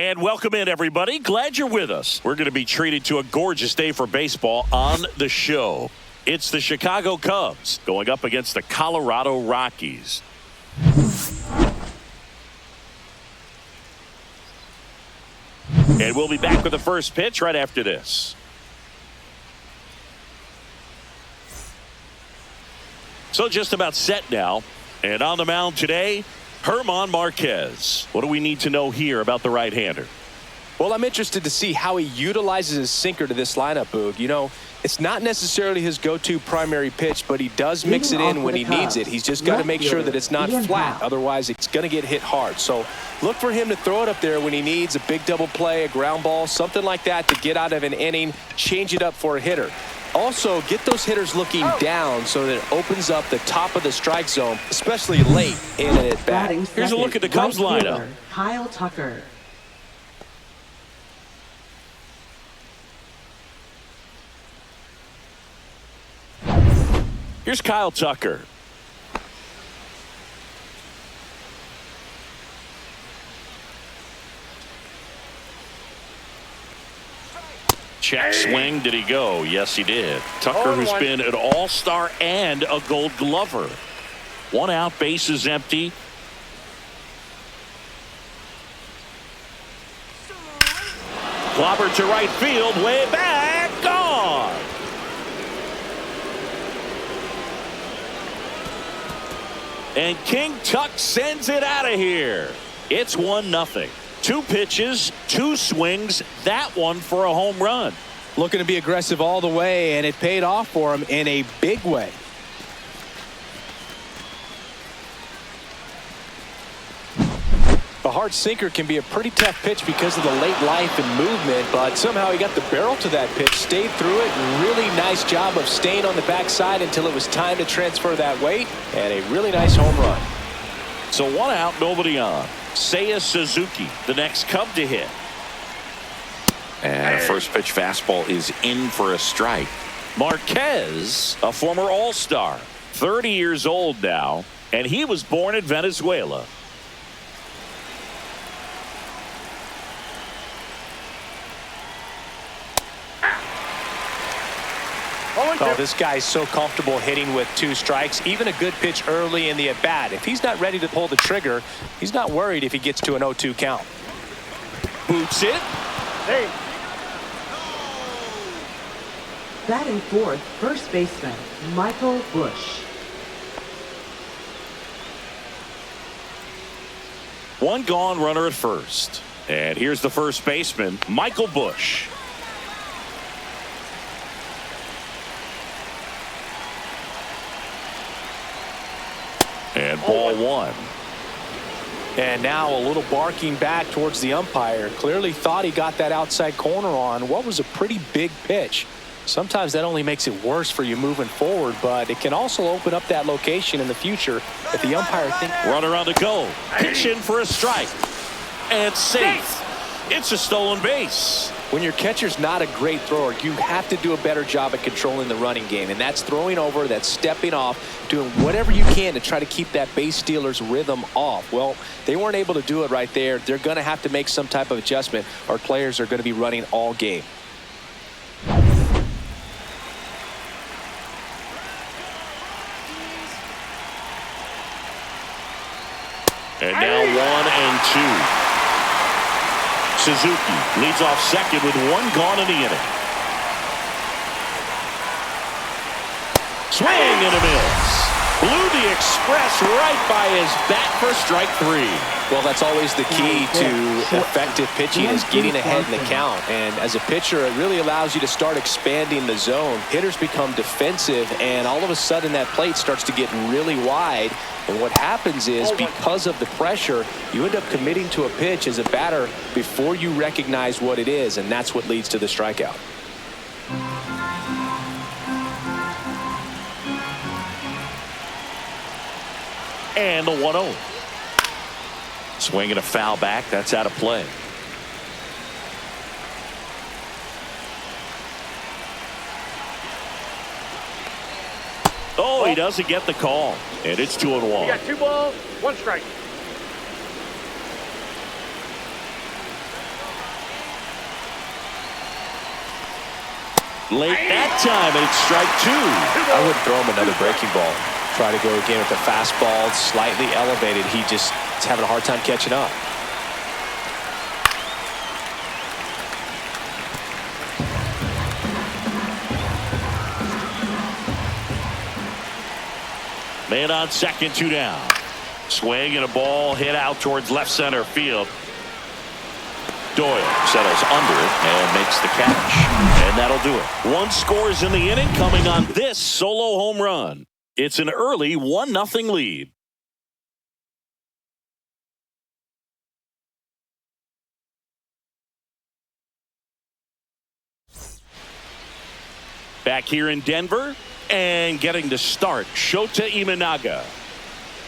And welcome in, everybody. Glad you're with us. We're going to be treated to a gorgeous day for baseball on the show. It's the Chicago Cubs going up against the Colorado Rockies. And we'll be back with the first pitch right after this. So just about set now. And on the mound today, Germán Marquez. What do we need to know here about the right-hander? Well, I'm interested to see how he utilizes his sinker to this lineup, Boog. You know, it's not necessarily his go-to primary pitch, but he does mix it in when he needs it. He's just got to make sure that it's not flat. Otherwise, it's going to get hit hard. So look for him to throw it up there when he needs a big double play, a ground ball, something like that to get out of an inning, change it up for a hitter. Also, get those hitters looking down so that it opens up the top of the strike zone, especially late in an at-bat. Here's a look at the Cubs lineup. Kyle Tucker. Here's Kyle Tucker. Check swing. Did he go? Yes, he did. Tucker, who's been an all-star and a Gold Glover. One out, bases empty. Clobber to right field, way back, gone. And King Tuck sends it out of here. It's 1-0. 2 pitches, 2 swings, that one for a home run. Looking to be aggressive all the way, and it paid off for him in a big way. A hard sinker can be a pretty tough pitch because of the late life and movement, but somehow he got the barrel to that pitch, stayed through it, and really nice job of staying on the backside until it was time to transfer that weight, and a really nice home run. So 1 out, nobody on. Seiya Suzuki, the next Cub to hit. And a first pitch fastball is in for a strike. Marquez, a former All-Star, 30 years old now, and he was born in Venezuela. Oh, this guy's so comfortable hitting with 2 strikes. Even a good pitch early in the at-bat. If he's not ready to pull the trigger, he's not worried if he gets to an 0-2 count. Boots it. Hey. Batting fourth, first baseman, Michael Busch. 1 gone, runner at first. And here's the first baseman, Michael Busch. And ball 1. And now a little barking back towards the umpire. Clearly thought he got that outside corner on what was a pretty big pitch. Sometimes that only makes it worse for you moving forward, but it can also open up that location in the future if the umpire thinks. Runner on the go. Pitch in for a strike. And safe. It's a stolen base. When your catcher's not a great thrower, you have to do a better job at controlling the running game. And that's throwing over, that's stepping off, doing whatever you can to try to keep that base stealer's rhythm off. Well, they weren't able to do it right there. They're going to have to make some type of adjustment. Our players are going to be running all game. And now 1 and 2. Suzuki leads off second with 1 gone in the inning. Swing and a miss. Blew the express right by his bat for strike 3. Well, that's always the key to effective pitching is getting ahead in the count. And as a pitcher, it really allows you to start expanding the zone. Hitters become defensive, and all of a sudden that plate starts to get really wide. And what happens is because of the pressure, you end up committing to a pitch as a batter before you recognize what it is, and that's what leads to the strikeout. And the 1-0. Swing and a foul back. That's out of play. Oh, he doesn't get the call. And it's 2-1. You got 2 balls, 1 strike. Late that time, and it's strike 2. I wouldn't throw him another breaking ball. Try to go again with the fastball, slightly elevated. He just is having a hard time catching up. Man on second, 2 down. Swing and a ball hit out towards left center field. Doyle settles under it and makes the catch. And that'll do it. 1 scores in the inning coming on this solo home run. It's an early 1-0 lead. Back here in Denver and getting to start, Shota Imanaga.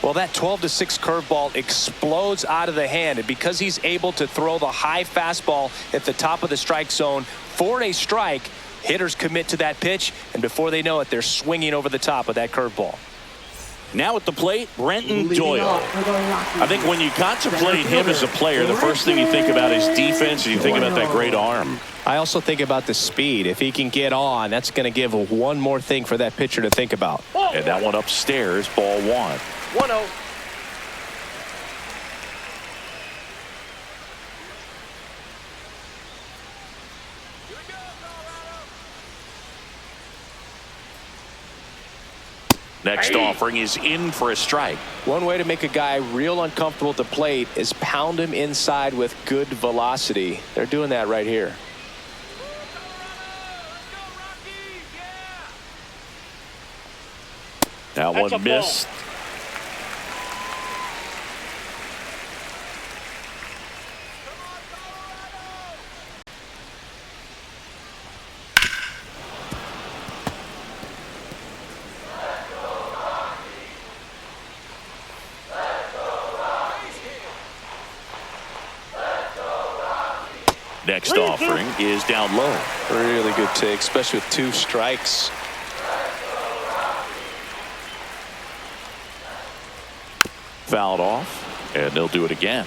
Well, that 12-6 curveball explodes out of the hand, and because he's able to throw the high fastball at the top of the strike zone for a strike, hitters commit to that pitch, and before they know it, they're swinging over the top of that curveball. Now at the plate, Brenton Doyle. I think when you contemplate him as a player, the first thing you think about is defense, and you think about that great arm. I also think about the speed. If he can get on, that's going to give one more thing for that pitcher to think about. And that one upstairs, ball 1. 1-0. Next offering is in for a strike. One way to make a guy real uncomfortable at the plate is pound him inside with good velocity. They're doing that right here. That one missed. Next offering is down low. Really good take, especially with 2 strikes. Fouled off, and they'll do it again.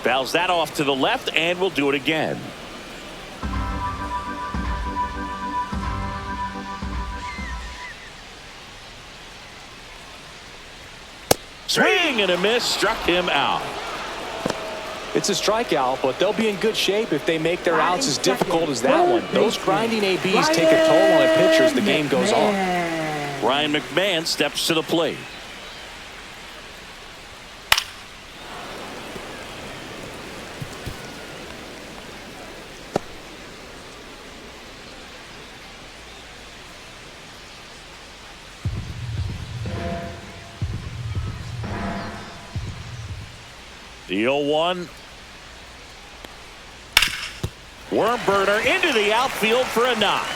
Fouls that off to the left, and we'll do it again. Swing and a miss, struck him out. It's a strikeout, but they'll be in good shape if they make their outs as difficult as that one. Those grinding ABs take a toll on a pitcher as the game goes on. Ryan McMahon steps to the plate. The 0-1. Worm burner into the outfield for a knock.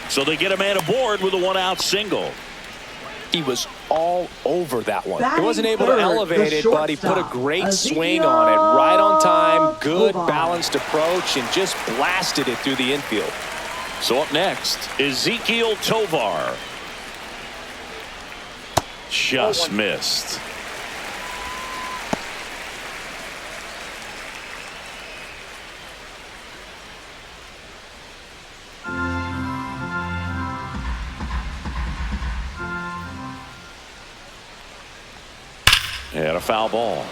So they get a man aboard with a 1-out single. He was all over that one. He wasn't able to elevate it, but he put a great swing on it. Right on time, good balanced approach, and just blasted it through the infield. So up next, Ezekiel Tovar. Just missed. And a foul ball.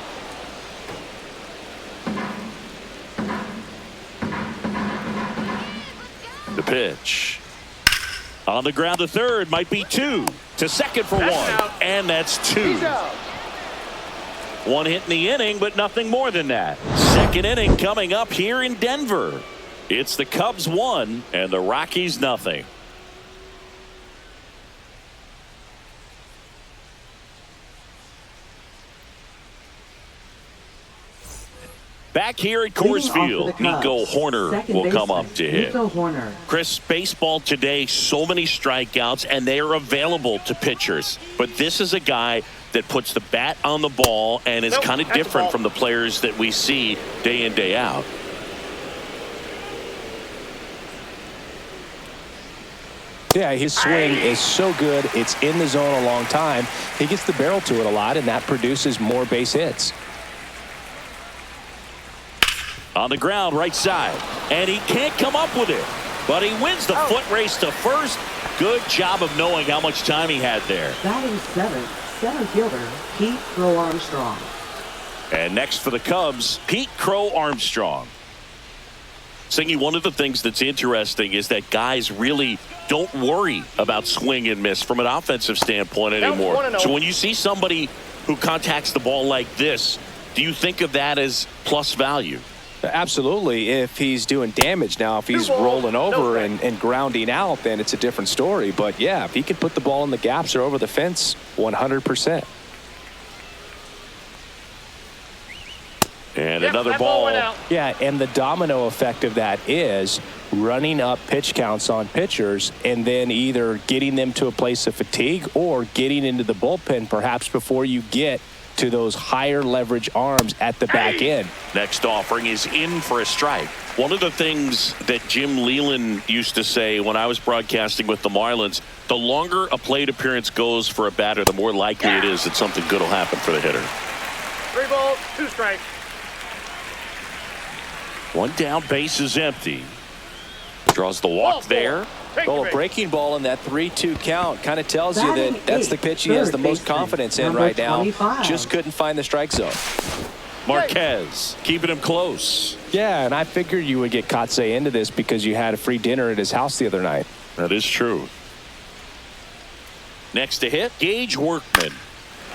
The pitch. On the ground to third, might be 2. To second for 1. And that's 2. 1 hit in the inning, but nothing more than that. Second inning coming up here in Denver. It's the Cubs 1 and the Rockies nothing. Back here at Coors Field, Nico Hoerner will come up to hit. Chris, baseball today, so many strikeouts, and they are available to pitchers. But this is a guy that puts the bat on the ball and is kind of different from the players that we see day in, day out. Yeah, his swing is so good. It's in the zone a long time. He gets the barrel to it a lot, and that produces more base hits. On the ground, right side. And he can't come up with it. But he wins the foot race to first. Good job of knowing how much time he had there. Batting seventh, center fielder, Pete Crow Armstrong. And next for the Cubs, Pete Crow Armstrong. Singy, one of the things that's interesting is that guys really don't worry about swing and miss from an offensive standpoint anymore. So when you see somebody who contacts the ball like this, do you think of that as plus value? Absolutely, if he's doing damage. Now, if he's rolling over and grounding out, then it's a different story. But, yeah, if he can put the ball in the gaps or over the fence, 100%. And another ball. Yeah, and the domino effect of that is running up pitch counts on pitchers and then either getting them to a place of fatigue or getting into the bullpen perhaps before you get to those higher leverage arms at the back end. Next offering is in for a strike. One of the things that Jim Leland used to say when I was broadcasting with the Marlins, the longer a plate appearance goes for a batter, the more likely it is that something good will happen for the hitter. 3 balls, 2 strikes. One down, base is empty. Draws the walk there. Well, a breaking ball in that 3-2 count kind of tells you that that's the pitch he has the most confidence in right now. Just couldn't find the strike zone. Marquez keeping him close. Yeah, and I figured you would get Kotze into this because you had a free dinner at his house the other night. That is true. Next to hit, Gage Workman.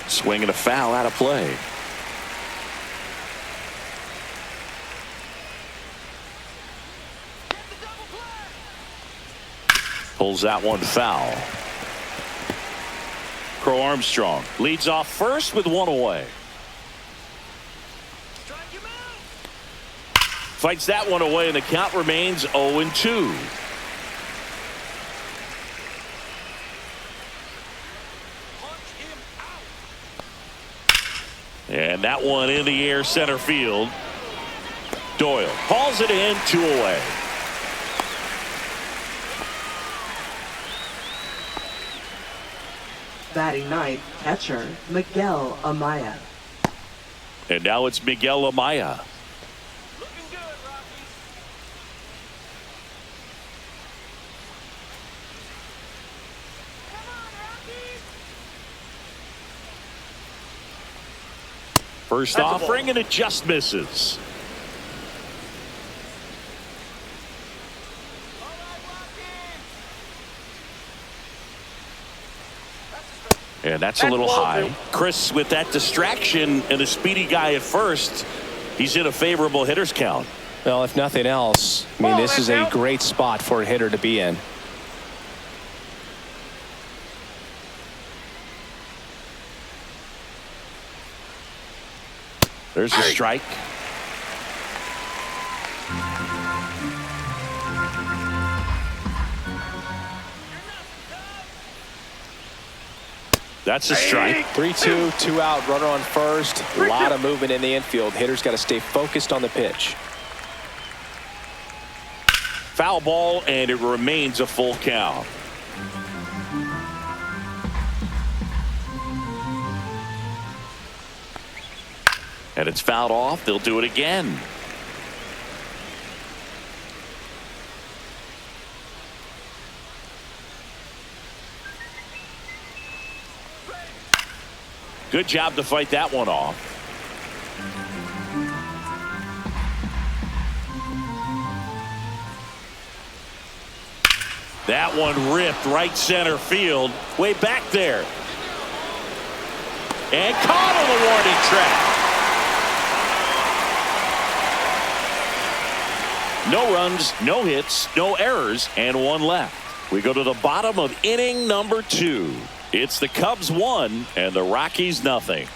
Swinging a foul out of play. Pulls that one foul. Crow Armstrong leads off first with one away. Fights that one away, and the count remains 0-2. And that one in the air center field. Doyle hauls it in, 2 away. Batting ninth, catcher Miguel Amaya. And now it's Miguel Amaya. Looking good, Rockies. Come on, Rockies. First offering, and it just misses. And that's a little high. Chris, with that distraction and a speedy guy at first, he's in a favorable hitter's count. Well, if nothing else, I mean, this is a great spot for a hitter to be in. There's a strike. That's a strike. 3-2, 2 out, runner on first. A lot of movement in the infield. Hitter's got to stay focused on the pitch. Foul ball, and it remains a full count. And it's fouled off. They'll do it again. Good job to fight that one off. That one ripped right center field, way back there. And caught on the warning track. No runs, no hits, no errors, and one left. We go to the bottom of inning number 2. It's the Cubs 1 and the Rockies nothing.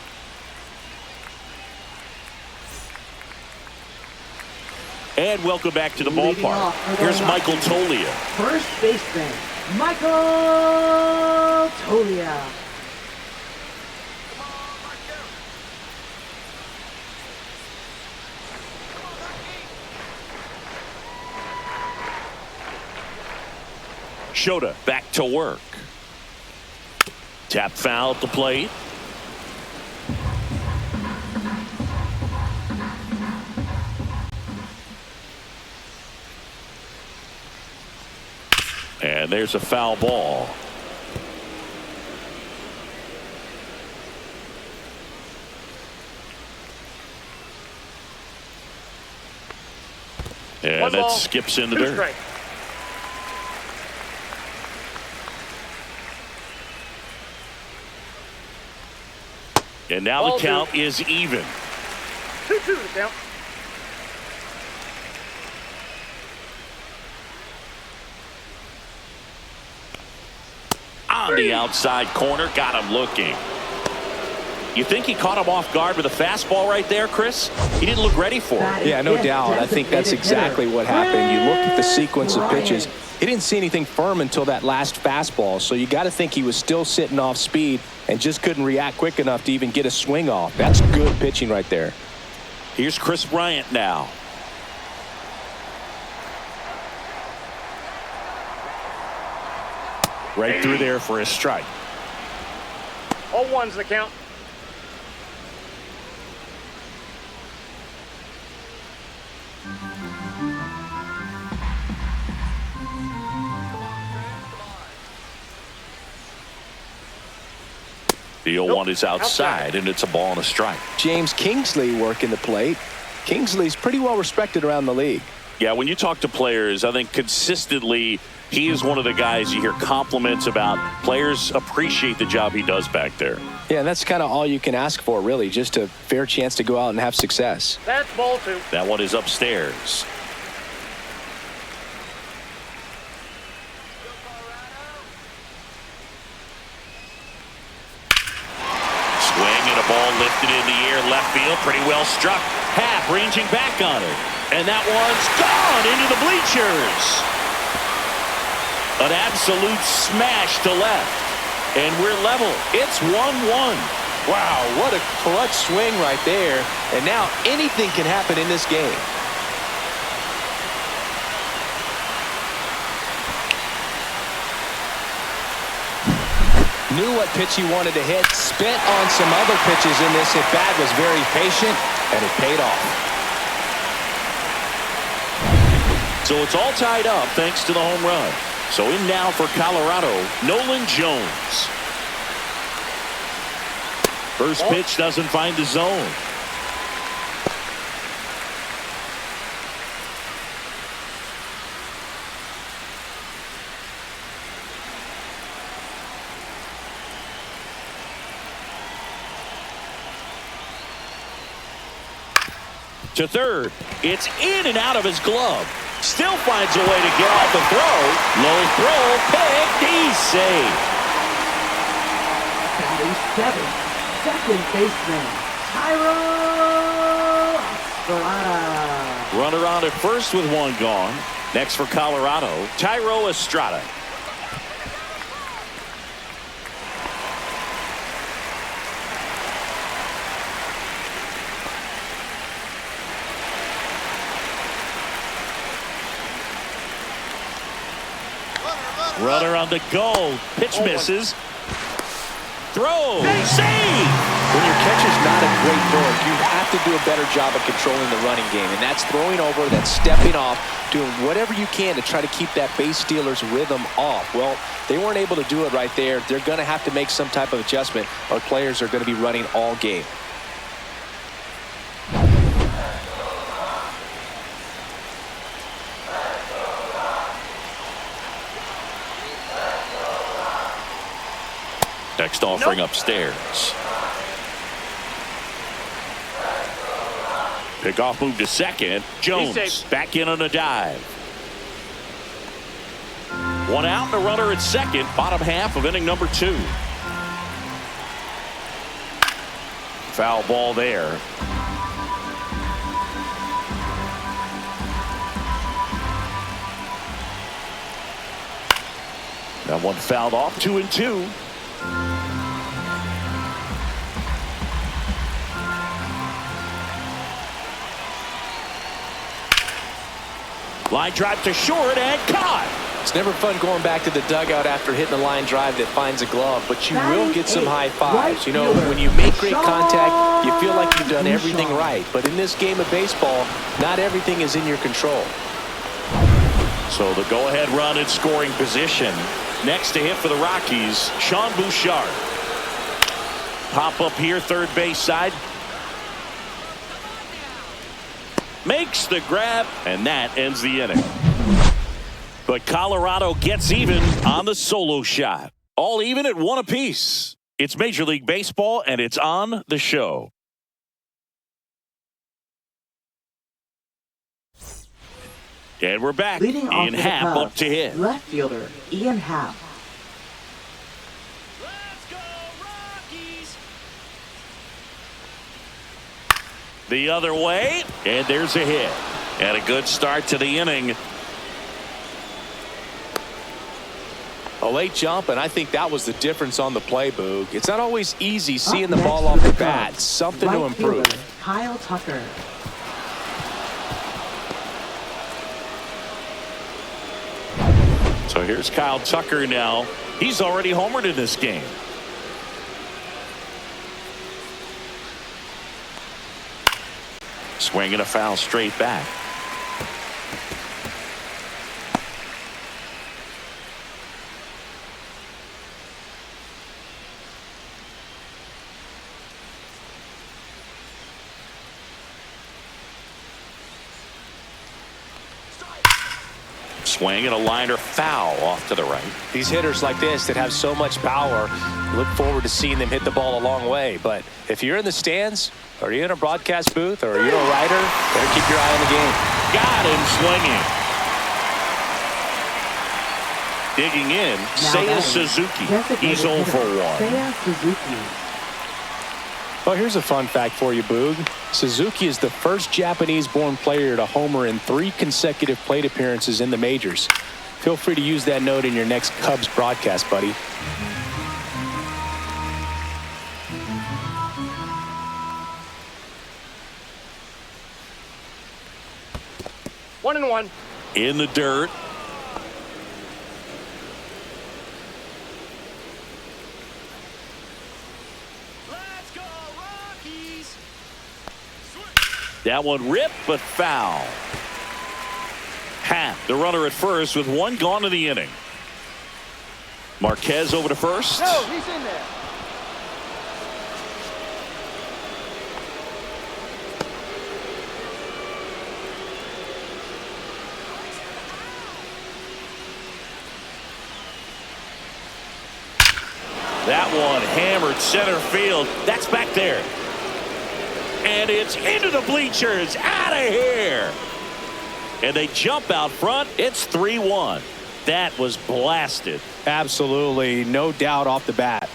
And welcome back to the ballpark. Here's Michael Toglia. First baseman, Michael Toglia. Shota back to work. Tap foul at the plate. And there's a foul ball. And that skips into dirt. Strike. And now Ball the count is even. 2-2 the count. On the outside corner, got him looking. You think he caught him off guard with a fastball right there, Chris? He didn't look ready for it. Yeah, no doubt. I think that's exactly what happened. You look at the sequence of pitches. He didn't see anything firm until that last fastball, so you got to think he was still sitting off speed and just couldn't react quick enough to even get a swing off. That's good pitching right there. Here's Chris Bryant now. Right through there for a strike. All ones the count. The 0-1 is outside, and it's a ball and a strike. James Kingsley working the plate. Kingsley's pretty well respected around the league. Yeah, when you talk to players, I think consistently he is one of the guys you hear compliments about. Players appreciate the job he does back there. Yeah, and that's kind of all you can ask for, really, just a fair chance to go out and have success. That's ball 2. That one is upstairs. Swing and a ball lifted in the air, left field, pretty well struck. Happ ranging back on it. And that one's gone into the bleachers. An absolute smash to left. And we're level. It's 1-1. Wow, what a clutch swing right there. And now anything can happen in this game. Knew what pitch he wanted to hit. Spent on some other pitches in this at bat. Was very patient, and it paid off. So it's all tied up thanks to the home run. So in now for Colorado, Nolan Jones. First pitch doesn't find the zone. To third. It's in and out of his glove. Still finds a way to get off the throw. Low throw, picked, he's safe. Second baseman, Tyro Estrada. Runner on at first with one gone. Next for Colorado, Tyro Estrada. Runner on the go. Pitch misses. Throw. Save. When your catcher's not a great thrower, you have to do a better job of controlling the running game. And that's throwing over, that's stepping off, doing whatever you can to try to keep that base stealer's rhythm off. Well, they weren't able to do it right there. They're going to have to make some type of adjustment, or players are going to be running all game. Next offering upstairs. Pickoff move to second. Jones back in on a dive. One out and a runner at second. Bottom half of inning number 2. Foul ball there. That one fouled off. 2-2. Line drive to short and caught. It's never fun going back to the dugout after hitting a line drive that finds a glove, but you will get some high fives. You know, when you make great contact, you feel like you've done everything right. But in this game of baseball, not everything is in your control. So the go-ahead run in scoring position. Next to hit for the Rockies, Sean Bouchard. Pop up here, third base side. Makes the grab, and that ends the inning. But Colorado gets even on the solo shot. All even at 1 apiece. It's Major League Baseball, and it's on the show. And we're back. Ian Happ up to hit. Left fielder, Ian Happ. Let's go, Rockies! The other way, and there's a hit. And a good start to the inning. A late jump, and I think that was the difference on the play, Boog. It's not always easy seeing the ball off the bat. Something to improve. Kyle Tucker. So here's Kyle Tucker now. He's already homered in this game. Swinging a foul straight back. Swing and a liner foul off to the right. These hitters like this that have so much power, look forward to seeing them hit the ball a long way. But if you're in the stands, or you're in a broadcast booth, or you're a writer, better keep your eye on the game. Got him swinging. Digging in, Seiya Suzuki. He's 0 for 1. Seiya Suzuki. Well, here's a fun fact for you, Boog. Suzuki is the first Japanese-born player to homer in 3 consecutive plate appearances in the majors. Feel free to use that note in your next Cubs broadcast, buddy. One and one. In the dirt. That one ripped, but foul. Happ, the runner at first, with 1 gone in the inning. Marquez over to first. No, he's in there. That one hammered center field. That's back there. And it's into the bleachers. Out of here. And they jump out front. It's 3-1. That was blasted. Absolutely. No doubt off the bat.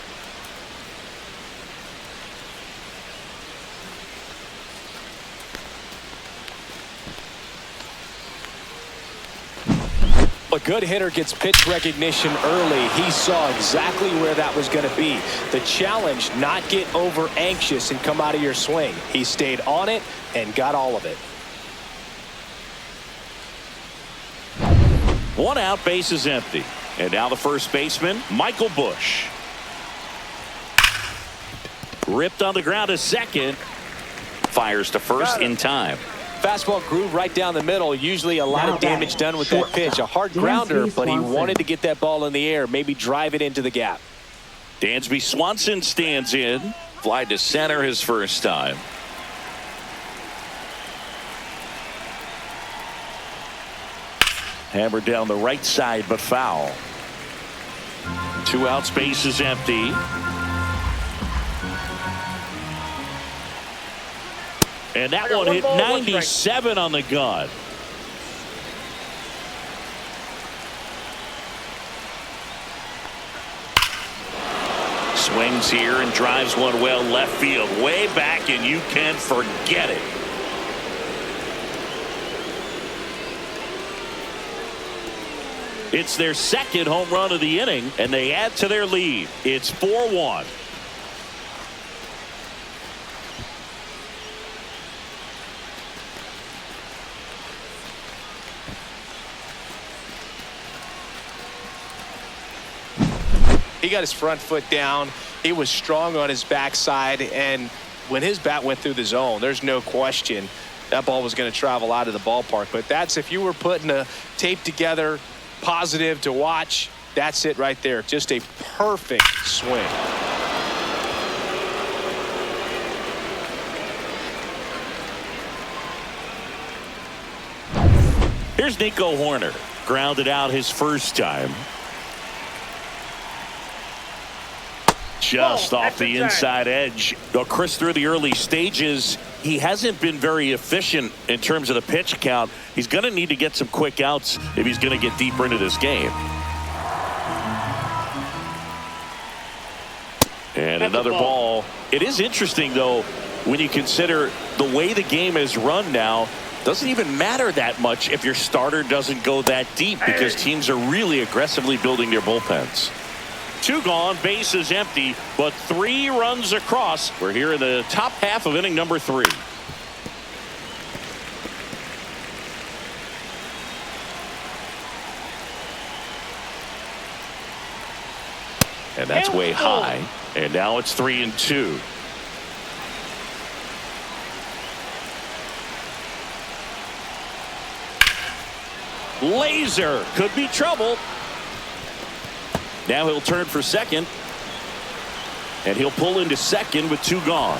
A good hitter gets pitch recognition early. He saw exactly where that was going to be. The challenge, not get over anxious and come out of your swing. He stayed on it and got all of it. 1 out, base is empty. And now the first baseman, Michael Busch. Ripped on the ground to second. Fires to first in time. Fastball groove right down the middle. Usually a lot of damage done with that pitch. A hard grounder, but he wanted to get that ball in the air, maybe drive it into the gap. Dansby Swanson stands in. Fly to center his first time. Hammered down the right side, but foul. 2 outs, base is empty. And that one hit 97 on the gun. Swings here and drives one well left field. Way back, and you can forget it. It's their second home run of the inning, and they add to their lead. It's 4-1. He got his front foot down. He was strong on his backside, and when his bat went through the zone, there's no question that ball was going to travel out of the ballpark. But that's, if you were putting a tape together, positive to watch, that's it right there. Just a perfect swing. Here's Nico Horner. Grounded out his first time. Just off the inside edge. Though Chris, through the early stages, he hasn't been very efficient in terms of the pitch count. He's going to need to get some quick outs if he's going to get deeper into this game. And another ball. It is interesting, though, when you consider the way the game is run now. Doesn't even matter that much if your starter doesn't go that deep, because teams are really aggressively building their bullpens. 2 gone, base is empty, but 3 runs across. We're here in the top half of inning number 3. And that's way high. And now it's 3-2. Laser could be trouble. Now he'll turn for second, and he'll pull into second with 2 gone.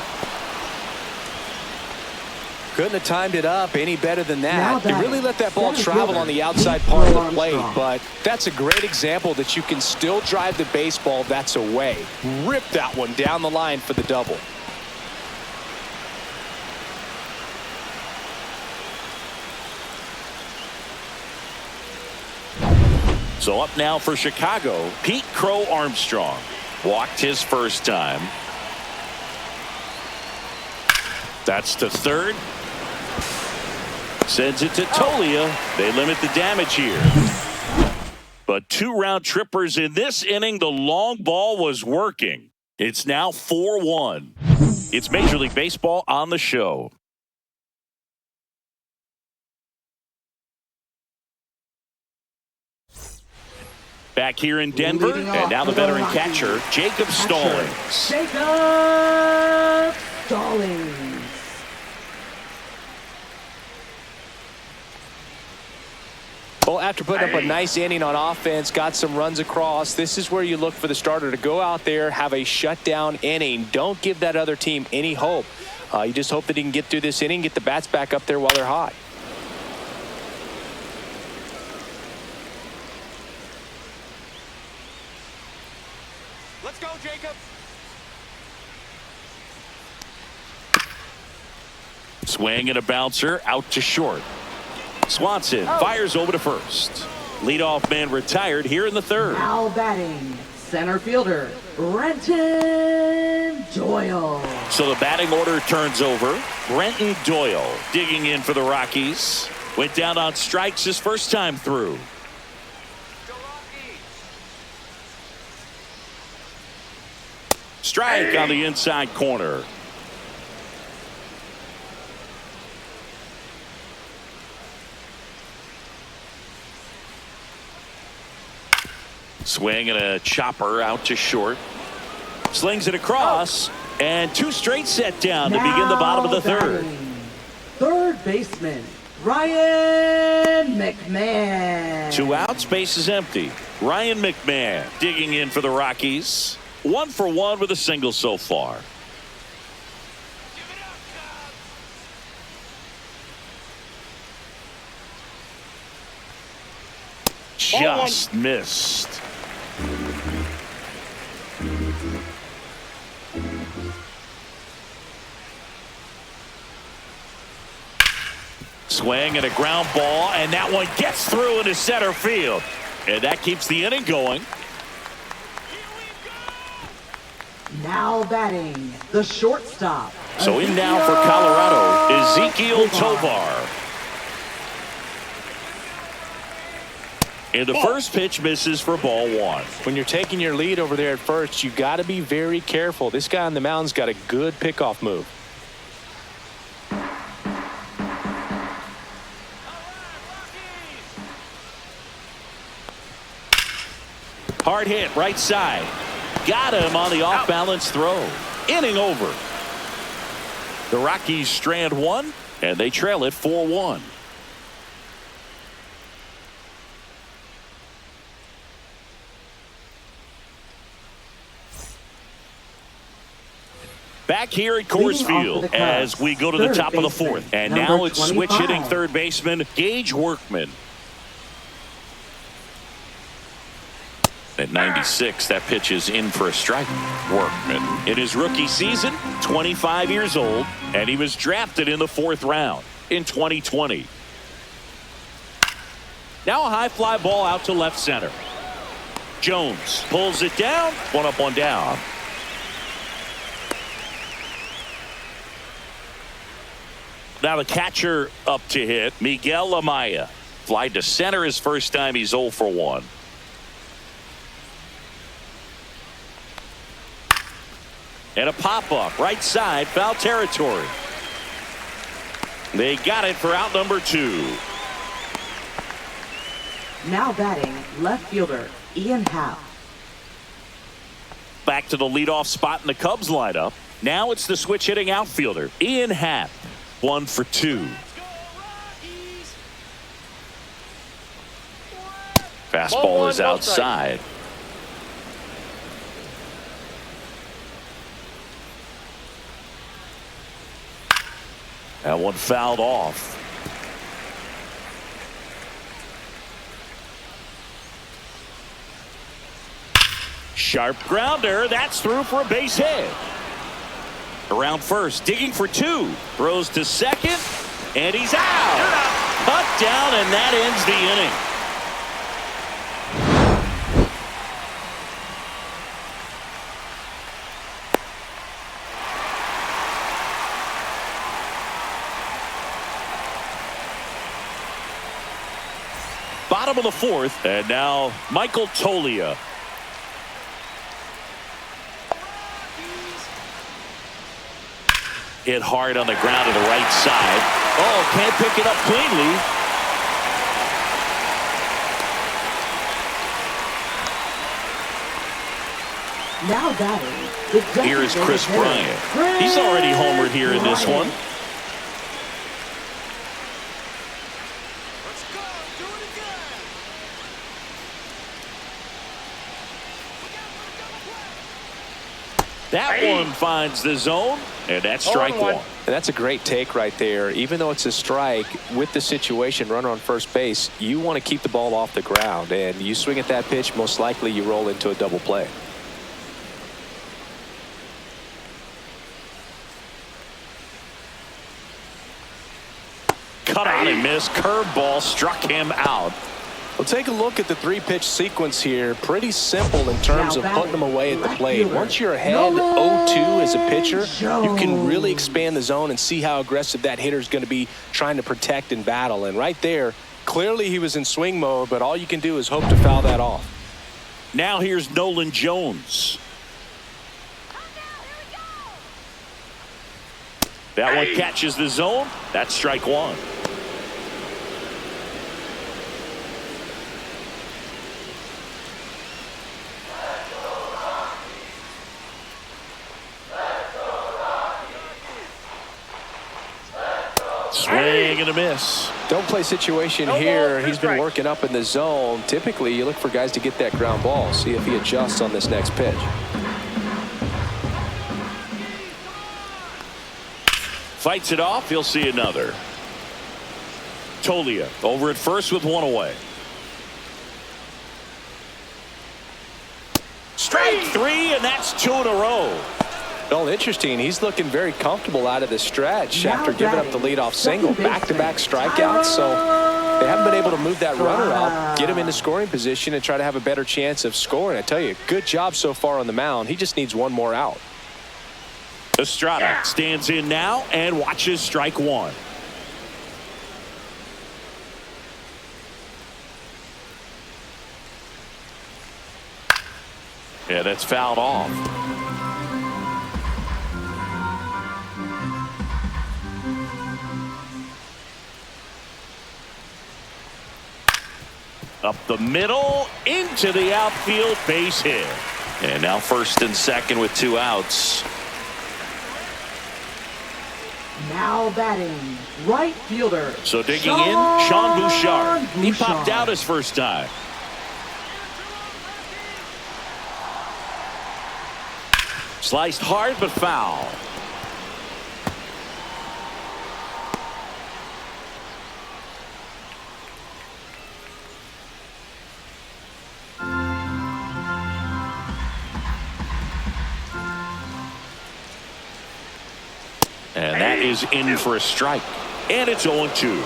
Couldn't have timed it up any better than that. He really let that ball travel on the outside part of the plate, but that's a great example that you can still drive the baseball that's away. Rip that one down the line for the double. So up now for Chicago, Pete Crow Armstrong. Walked his first time. That's to third. Sends it to Tolia. They limit the damage here. But 2 round trippers in this inning. The long ball was working. It's now 4-1. It's Major League Baseball on the show. Back here in Denver, and now the veteran catcher, Jacob Stallings. Jacob Stallings. Well, after putting up a nice inning on offense, got some runs across, this is where you look for the starter to go out there, have a shutdown inning. Don't give that other team any hope. You just hope that he can get through this inning, get the bats back up there while they're hot. Let's go, Jacob. Swing and a bouncer out to short. Swanson fires over to first. Leadoff man retired here in the third. Now batting, center fielder, Brenton Doyle. So the batting order turns over. Brenton Doyle digging in for the Rockies. Went down on strikes his first time through. Strike on the inside corner. Swing and a chopper out to short. Slings it across, and 2 straight set down to begin the bottom of the third. Third baseman, Ryan McMahon. 2 outs, base is empty. Ryan McMahon digging in for the Rockies. 1 for 1 with a single so far. Just missed. Swing and a ground ball, and that one gets through into center field. And that keeps the inning going. Now batting, the shortstop. So in now for Colorado, Ezekiel Tovar. And the first pitch misses for ball 1. When you're taking your lead over there at first, you got to be very careful. This guy on the mound's got a good pickoff move. Hard hit right side. got him on the off-balance throw. Inning over. The Rockies strand one, and they trail it 4-1. Back here at Coors Field as we go to the top of the fourth. And now it's switch hitting third baseman Gage Workman. At 96, that pitch is in for a strike. Workman, in his rookie season, 25 years old, and he was drafted in the 4th round in 2020. Now a high fly ball out to left center. Jones pulls it down, 1 up, 1 down. Now the catcher up to hit, Miguel Amaya. Fly to center his first time. He's 0 for 1. And a pop-up, right side, foul territory. They got it for out number 2. Now batting, left fielder, Ian Happ. Back to the leadoff spot in the Cubs lineup. Now it's the switch hitting outfielder, Ian Happ. 1 for 2. Fastball is outside. That one fouled off. Sharp grounder. That's through for a base hit. Around first, digging for 2. Throws to second, and he's out. Cut down, and that ends the inning. Bottom of the 4th, and now Michael Toglia. Hit hard on the ground to the right side. Oh, can't pick it up cleanly. Now batting. Here is Chris Bryant. He's already homered here in this one. Let's go. Do it again. That one finds the zone, and that's strike 1. And that's a great take right there. Even though it's a strike, with the situation, runner on first base, you want to keep the ball off the ground. And you swing at that pitch, most likely you roll into a double play. Cut on and miss. Curveball struck him out. Well, take a look at the 3-pitch sequence here. Pretty simple in terms of putting them away at the plate. Once you're ahead 0-2 as a pitcher, you can really expand the zone and see how aggressive that hitter is going to be trying to protect and battle. And right there, clearly he was in swing mode, but all you can do is hope to foul that off. Now here's Nolan Jones. That one catches the zone. That's strike 1. Swing and a miss. Don't play situation here. He's been working up in the zone. Typically, you look for guys to get that ground ball. See if he adjusts on this next pitch. Fights it off. He'll see another. Toglia over at first with 1 away. Strike 3, and that's 2 in a row. Well, interesting. He's looking very comfortable out of the stretch after giving up the leadoff single. Back-to-back strikeouts, so they haven't been able to move that runner up, get him into scoring position, and try to have a better chance of scoring. I tell you, good job so far on the mound. He just needs 1 more out. Estrada stands in now and watches strike 1. Yeah, that's fouled off. Up the middle, into the outfield, base hit. And now first and second with 2 outs. Now batting, right fielder. So digging in, Sean Bouchard. He popped out his first time. Sliced hard but foul. And that is in for a strike. And it's 0-2.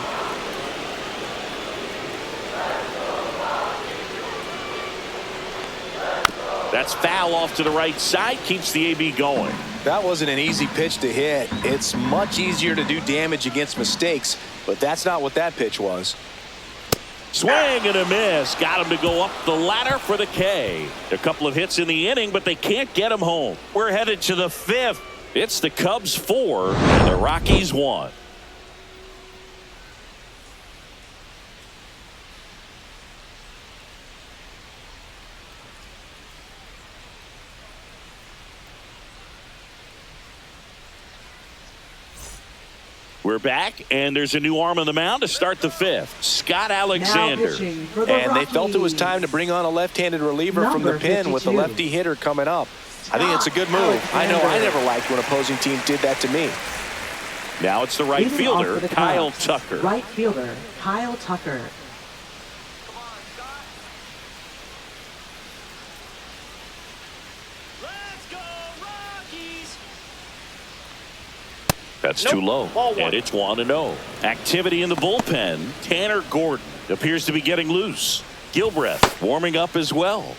That's foul off to the right side. Keeps the AB going. That wasn't an easy pitch to hit. It's much easier to do damage against mistakes, but that's not what that pitch was. Swing and a miss. Got him to go up the ladder for the K. A couple of hits in the inning, but they can't get him home. We're headed to the 5th. It's the Cubs 4 and the Rockies 1. We're back, and there's a new arm on the mound to start the 5th. Scott Alexander. And they felt it was time to bring on a left-handed reliever from the pen with a lefty hitter coming up. I think it's a good move. I know I never liked when opposing teams did that to me. Now it's the right fielder, Kyle Tucker. Right fielder, Kyle Tucker. Let's go, Rockies! That's too low, and it's 1-0. Activity in the bullpen. Tanner Gordon appears to be getting loose. Gilbreth warming up as well.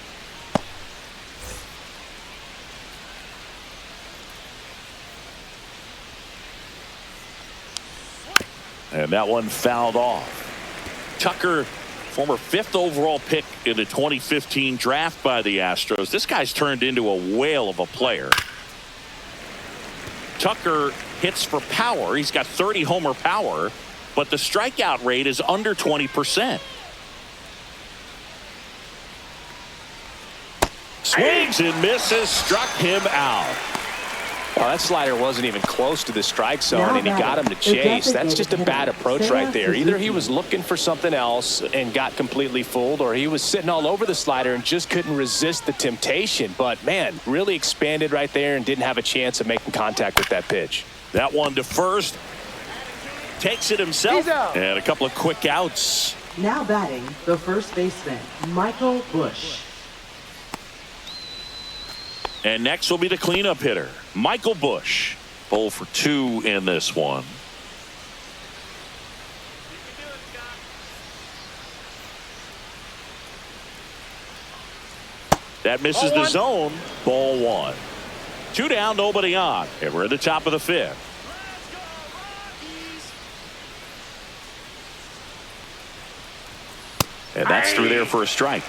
And that one fouled off. Tucker, former 5th overall pick in the 2015 draft by the Astros. This guy's turned into a whale of a player. Tucker hits for power. He's got 30 homer power, but the strikeout rate is under 20%. Swings and misses, struck him out. Well, that slider wasn't even close to the strike zone, and he got him to chase. That's just a bad approach right there. Either he was looking for something else and got completely fooled, or he was sitting all over the slider and just couldn't resist the temptation. But, man, really expanded right there and didn't have a chance of making contact with that pitch. That one to first. Takes it himself. And a couple of quick outs. Now batting, the first baseman, Michael Busch. And next will be the cleanup hitter, Michael Busch. 0 for 2 in this one. That misses the zone. Ball 1. 2 down, nobody on. And we're at the top of the 5th. And that's through there for a strike.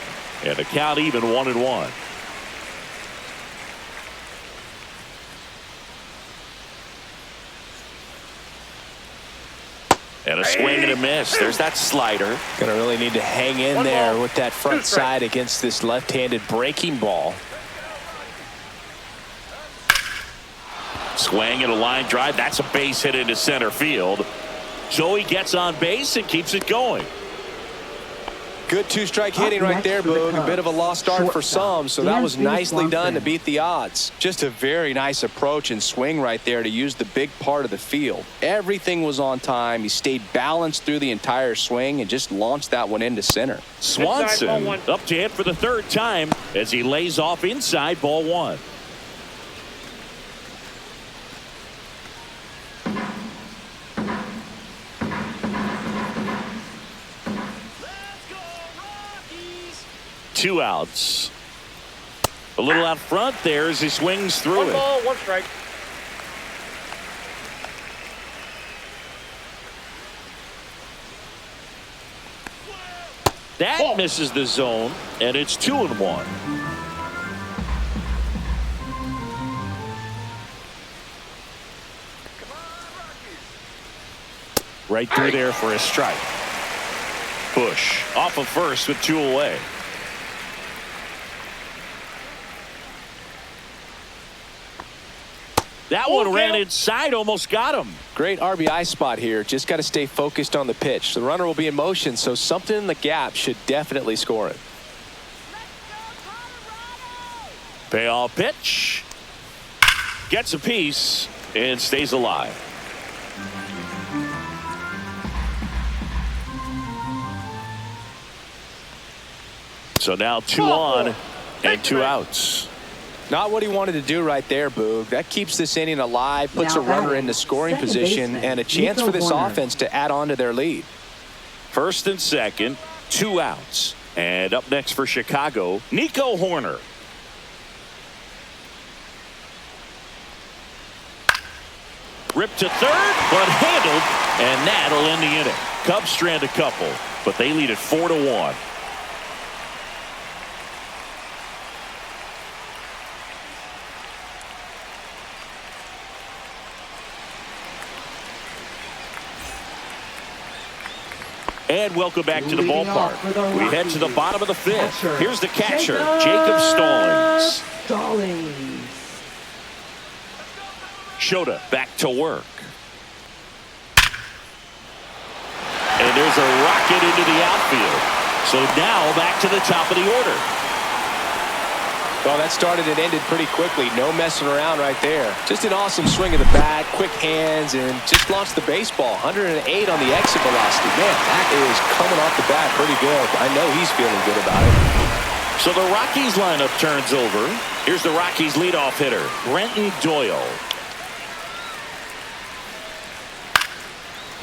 And the count even 1-1. And a swing and a miss. There's that slider. Gonna really need to hang in there with that front side against this left-handed breaking ball. Swing and a line drive. That's a base hit into center field. Joey gets on base and keeps it going. Good 2-strike hitting right there, Boog. A bit of a lost start for some, so that was nicely done to beat the odds. Just a very nice approach and swing right there to use the big part of the field. Everything was on time. He stayed balanced through the entire swing and just launched that one into center. Swanson up to hit for the 3rd time as he lays off inside, ball 1. Two outs. A little out front there as he swings through it. 1 ball, 1 strike. That misses the zone, and it's 2-1. Right through there for a strike. Busch off of first with 2 away. That one ran inside, almost got him. Great RBI spot here. Just got to stay focused on the pitch. The runner will be in motion, so something in the gap should definitely score it. Payoff pitch. Gets a piece and stays alive. So now 2 on and 2 outs. Not what he wanted to do right there, Boog. That keeps this inning alive, puts a runner into scoring position, and a chance for this offense to add on to their lead. First and second, 2 outs. And up next for Chicago, Nico Horner. Ripped to third, but handled, and that'll end the inning. Cubs strand a couple, but they lead it 4-1. And welcome back to the ballpark. We head to the bottom of the 5th. Here's the catcher, Jacob Stallings. Shota back to work. And there's a rocket into the outfield. So now back to the top of the order. Well, that started and ended pretty quickly. No messing around right there. Just an awesome swing of the bat, quick hands, and just launched the baseball. 108 on the exit velocity. Man, that is coming off the bat pretty good. I know he's feeling good about it. So the Rockies lineup turns over. Here's the Rockies leadoff hitter, Brenton Doyle.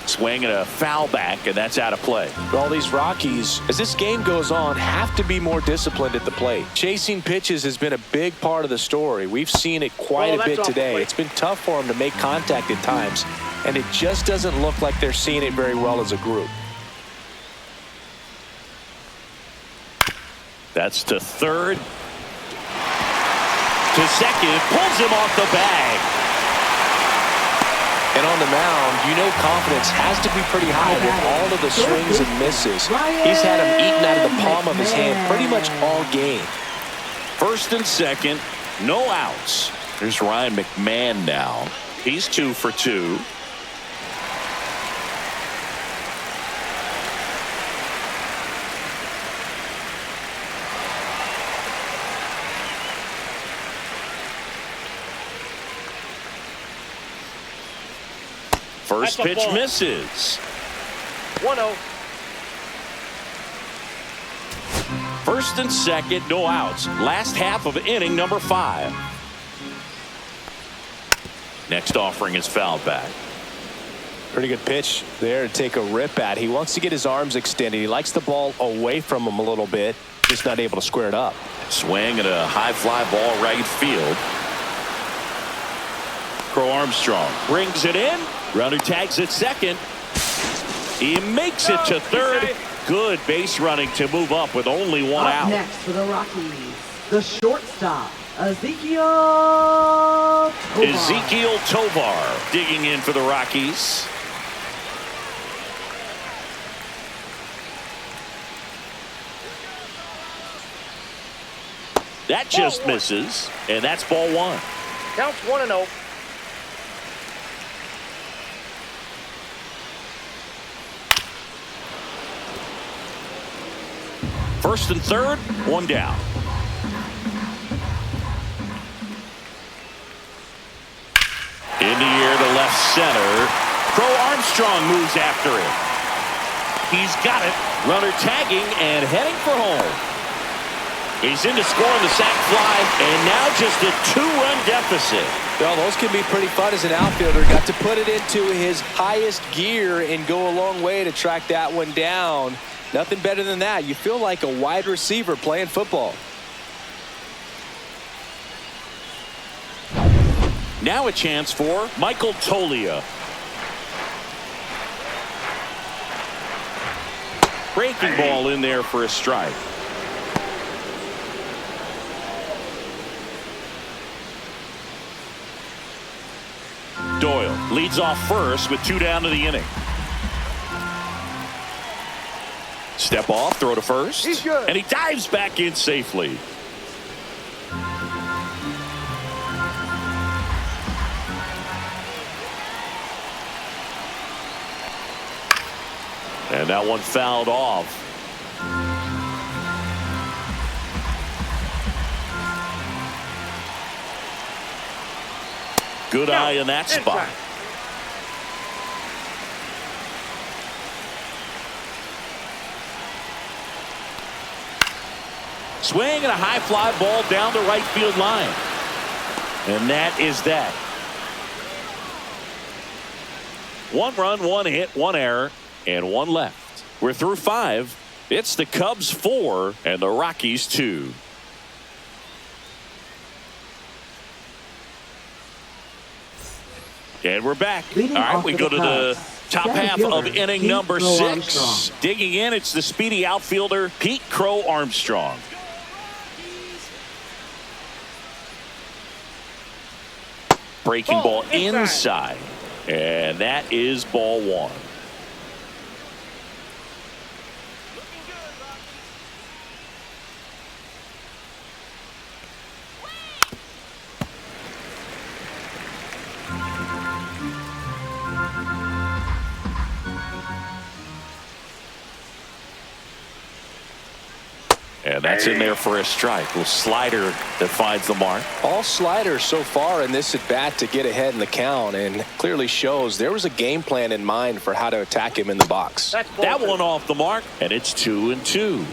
Swing and a foul back, and that's out of play. All these Rockies, as this game goes on, have to be more disciplined at the plate. Chasing pitches has been a big part of the story. We've seen it quite a bit today. It's been tough for them to make contact at times, and it just doesn't look like they're seeing it very well as a group. That's to third. To second, pulls him off the bag. And on the mound, you know confidence has to be pretty high with all of the swings and misses. He's had them eaten out of the palm of his hand pretty much all game. First and second, no outs. There's Ryan McMahon now. He's 2 for 2. First pitch misses. 1-0. First and second, no outs. Last half of inning number 5. Next offering is fouled back. Pretty good pitch there to take a rip at. He wants to get his arms extended. He likes the ball away from him a little bit. Just not able to square it up. Swing and a high fly ball right field. Crow Armstrong brings it in. Runner tags at second. He makes it to third. Good base running to move up with only 1 out. Next for the Rockies, the shortstop, Ezekiel Tovar digging in for the Rockies. That just misses, and that's ball 1. Counts 1-0. First and third, 1 down. In the air to left center. Crow Armstrong moves after it. He's got it. Runner tagging and heading for home. He's in to score on the sac fly, and now just a 2-run deficit. Well, those can be pretty fun as an outfielder. Got to put it into his highest gear and go a long way to track that one down. Nothing better than that. You feel like a wide receiver playing football. Now a chance for Michael Toglia. Breaking ball in there for a strike. Doyle leads off first with 2 down to the inning. Step off, throw to first, and he dives back in safely. And that one fouled off. Good eye in that spot. Swing and a high fly ball down the right field line. And that is that. 1 run, 1 hit, 1 error, and 1 left. We're through 5. It's the Cubs 4 and the Rockies 2. And we're back. All right, we go to the top half of inning number 6. Digging in, it's the speedy outfielder, Pete Crow Armstrong. Breaking ball inside. And that is ball 1. And that's in there for a strike. A little slider that finds the mark. All sliders so far in this at bat to get ahead in the count, and clearly shows there was a game plan in mind for how to attack him in the box. That one off the mark, and it's 2-2.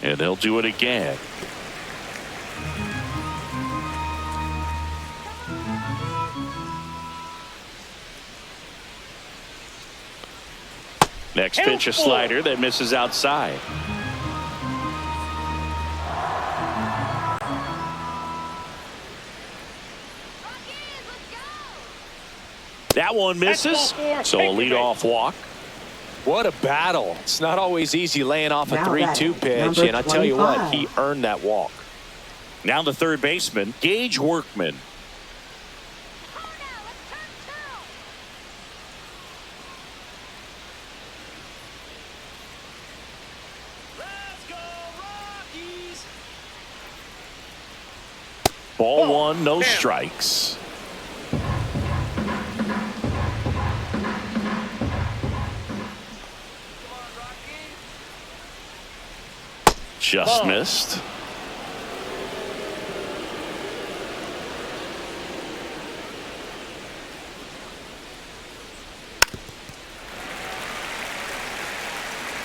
And they'll do it again. Next pitch, a slider that misses outside. That one misses, so a leadoff walk. What a battle. It's not always easy laying off a 3-2 pitch, and I tell you what, he earned that walk. Now the third baseman, Gage Workman. Ball 1, no strikes. Just missed.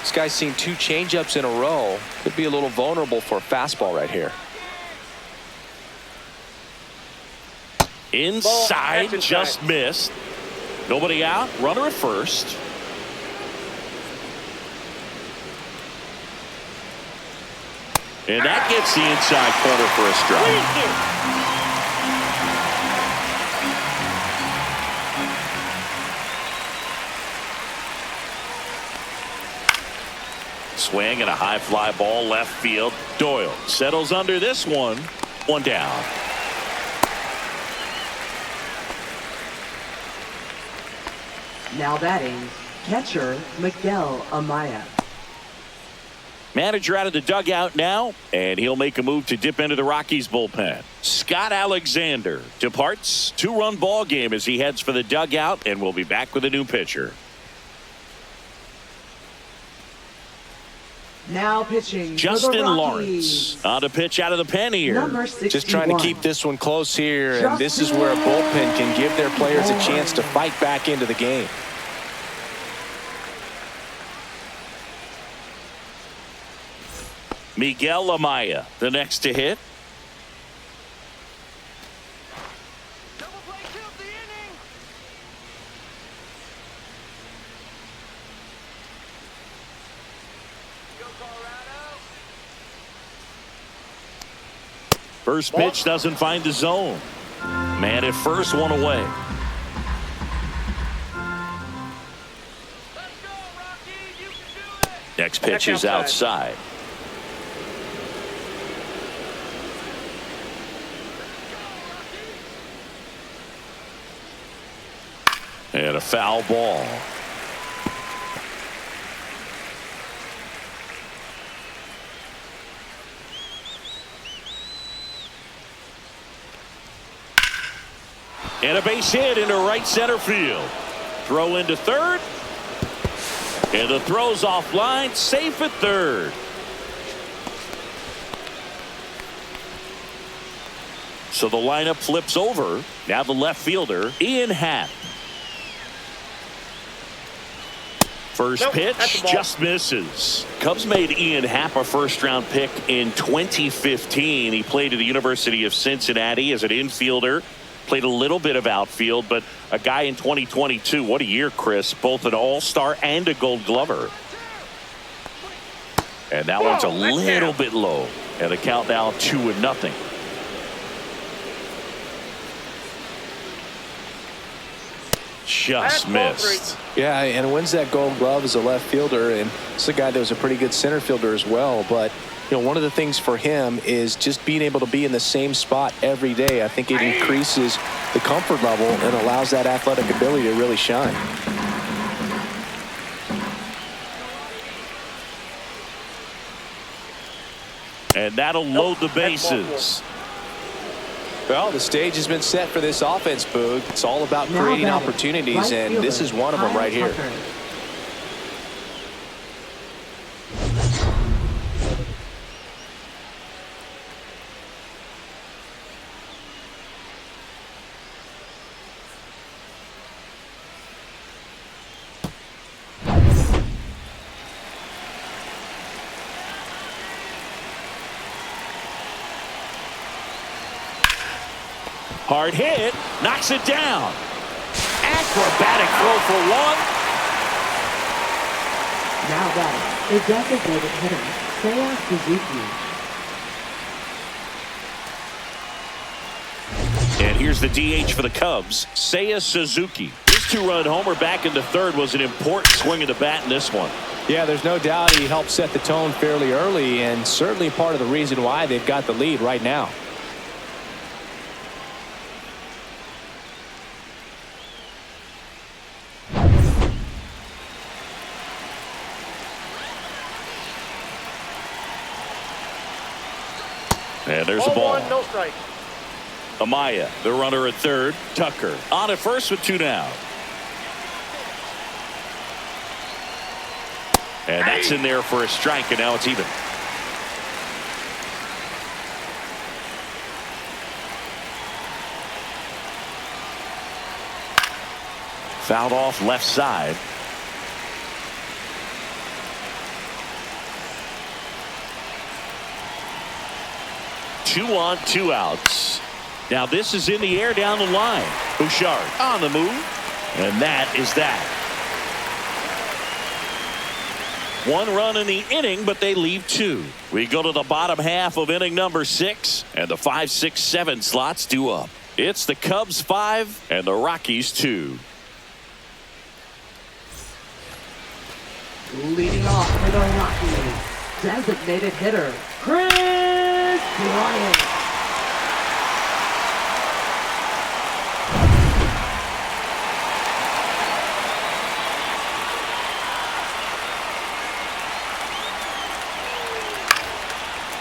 This guy's seen 2 changeups in a row. Could be a little vulnerable for a fastball right here. Inside, just missed. Nobody out. Runner at first. And that gets the inside corner for a strike. Swing and a high fly ball left field. Doyle settles under this one. 1 down. Now batting, catcher Miguel Amaya. Manager out of the dugout now, and he'll make a move to dip into the Rockies bullpen. Scott Alexander departs. 2-run ball game as he heads for the dugout, and we'll be back with a new pitcher. Now pitching Justin Lawrence on a pitch out of the pen here. Just trying to keep this one close here, and this is where a bullpen can give their players a chance to fight back into the game. Miguel Amaya, the next to hit. First pitch doesn't find the zone. Man at first, 1 away. Next pitch is outside. And a foul ball. And a base hit into right center field. Throw into third. And the throw's offline. Safe at third. So the lineup flips over. Now the left fielder, Ian Happ. First pitch just misses. Cubs made Ian Happ a first-round pick in 2015. He played at the University of Cincinnati as an infielder. Played a little bit of outfield, but a guy in 2022. What a year, Chris. Both an all-star and a gold glover. And that one's a little bit low. And the count now 2-0. Just missed. Yeah, and wins that gold glove as a left fielder, and it's a guy that was a pretty good center fielder as well. But you know, one of the things for him is just being able to be in the same spot every day. I think it increases the comfort level and allows that athletic ability to really shine. And that'll load the bases. Well, the stage has been set for this offense, Boog. It's all about creating opportunities, and this is one of them right here. Hard hit, knocks it down. Acrobatic throw for one. Now batting, the designated hitter, Seiya Suzuki. And here's the DH for the Cubs, Seiya Suzuki. His two-run homer back into third was an important swing of the bat in this one. Yeah, there's no doubt he helped set the tone fairly early, and certainly part of the reason why they've got the lead right now. And there's a ball. No strike. Amaya, the runner at third. Tucker on at first with two down. And that's in there for a strike, and now it's even. Fouled off left side. Two on, two outs. Now this is in the air down the line. Bouchard on the move. And that is that. One run in the inning, but they leave two. We go to the bottom half of inning number 6, and the 5, 6, 7 slots due up. It's the Cubs 5 and the Rockies 2. Leading off for the Rockies, designated hitter, Chris Bryant.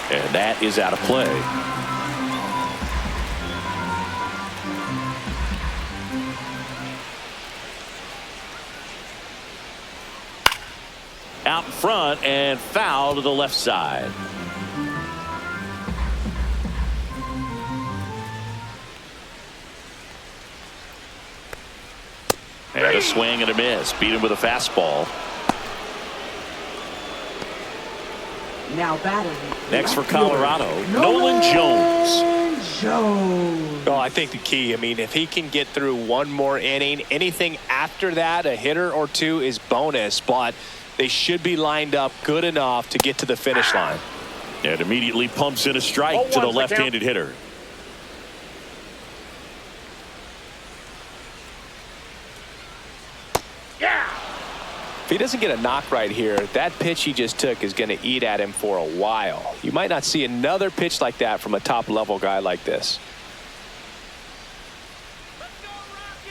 And that is out of play. Out in front and foul to the left side. And a swing and a miss. Beat him with a fastball. Now batting. Next for Colorado, Nolan Jones. Well, I think the key, I mean, if he can get through one more inning, anything after that, a hitter or two is bonus, but they should be lined up good enough to get to the finish line. And immediately pumps in a strike to the left-handed hitter. If he doesn't get a knock right here, that pitch he just took is going to eat at him for a while. You might not see another pitch like that from a top-level guy like this.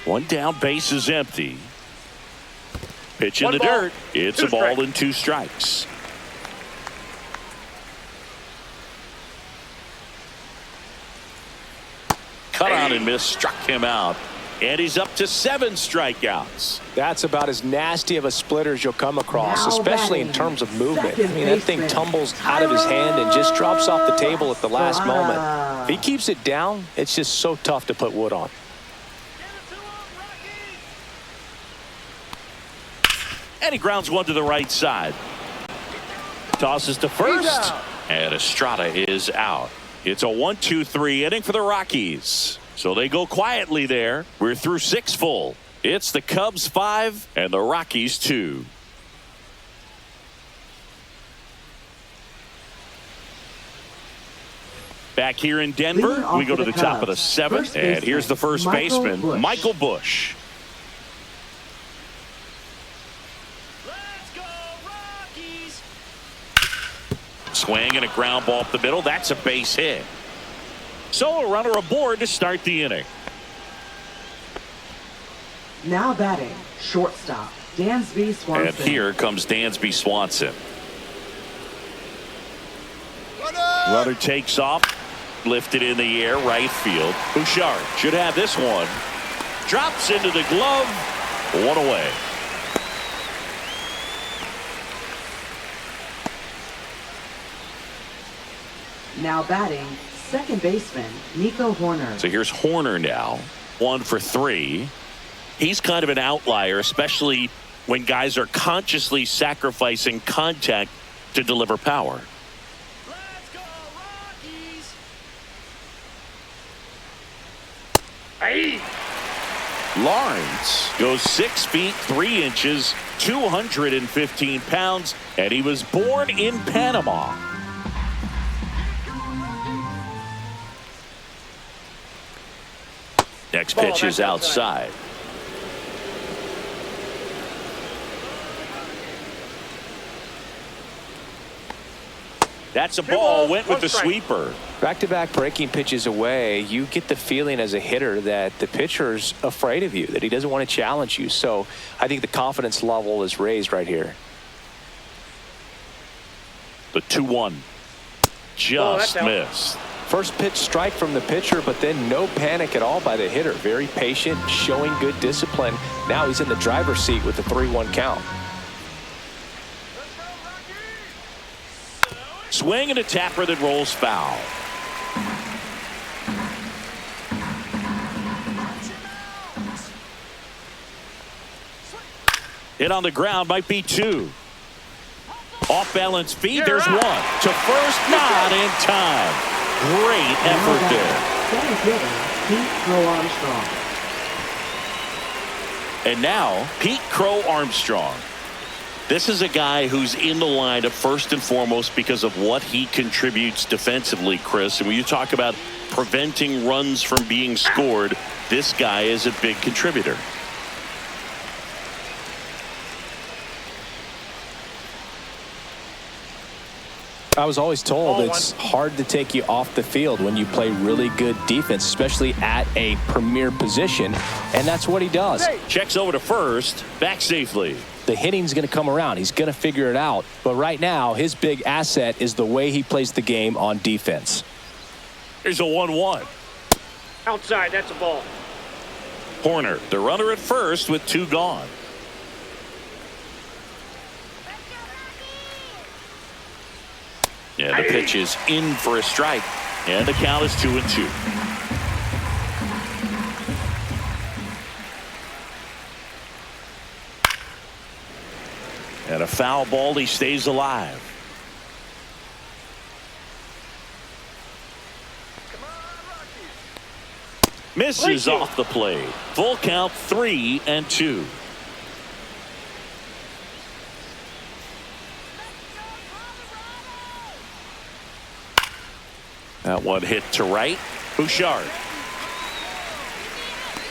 One down, base is empty. Pitch in the dirt. It's a ball and 2 strikes. Cut on and miss, struck him out. And he's up to 7 strikeouts. That's about as nasty of a splitter as you'll come across, Now especially in batting, terms of movement. I second mean, that thing baseman, tumbles out of his hand and just drops off the table at the last Strada. moment. If he keeps it down, it's just so tough to put wood on. And he grounds one to the right side. Tosses to first. And Estrada is out. It's a 1-2-3 inning for the Rockies. So they go quietly there. We're through 6 full. It's the Cubs 5 and the Rockies 2. Back here in Denver, we go to the top of the 7th. And here's the first baseman, Michael Busch. Swing and a ground ball up the middle. That's a base hit. So a runner aboard to start the inning. Now batting, shortstop, Dansby Swanson. And here comes Dansby Swanson. Runner takes off, lifted in the air, right field. Bouchard should have this one. Drops into the glove. One away. Now batting, second baseman, Nico Horner. So here's Horner now. 1 for 3. He's kind of an outlier, especially when guys are consciously sacrificing contact to deliver power. Let's go, Rockies! Lawrence goes 6 feet 3 inches, 215 pounds, and he was born in Panama. Next pitch is outside. That's a ball. Went with the sweeper. Back-to-back breaking pitches away, you get the feeling as a hitter that the pitcher's afraid of you, that he doesn't want to challenge you. So I think the confidence level is raised right here. The 2-1 just missed. First pitch strike from the pitcher, but then no panic at all by the hitter. Very patient, showing good discipline. Now he's in the driver's seat with the 3-1 count. Swing and a tapper that rolls foul. Hit on the ground, might be 2. Off balance feed, there's 1. To first, not in time. Great effort there. Second fielder, Pete Crow Armstrong. And now, Pete Crow Armstrong. This is a guy who's in the lineup first and foremost because of what he contributes defensively, Chris. And when you talk about preventing runs from being scored, this guy is a big contributor. I was always told it's hard to take you off the field when you play really good defense, especially at a premier position, and that's what he does. Checks over to first, back safely. The hitting's going to come around. He's going to figure it out, but right now his big asset is the way he plays the game on defense. Here's a 1-1. Outside, that's a ball. Horner, the runner at first with 2 gone. Yeah, the pitch is in for a strike, and the count is 2-2. And a foul ball, he stays alive. Misses off the plate. Full count, 3-2. That one hit to right. Bouchard.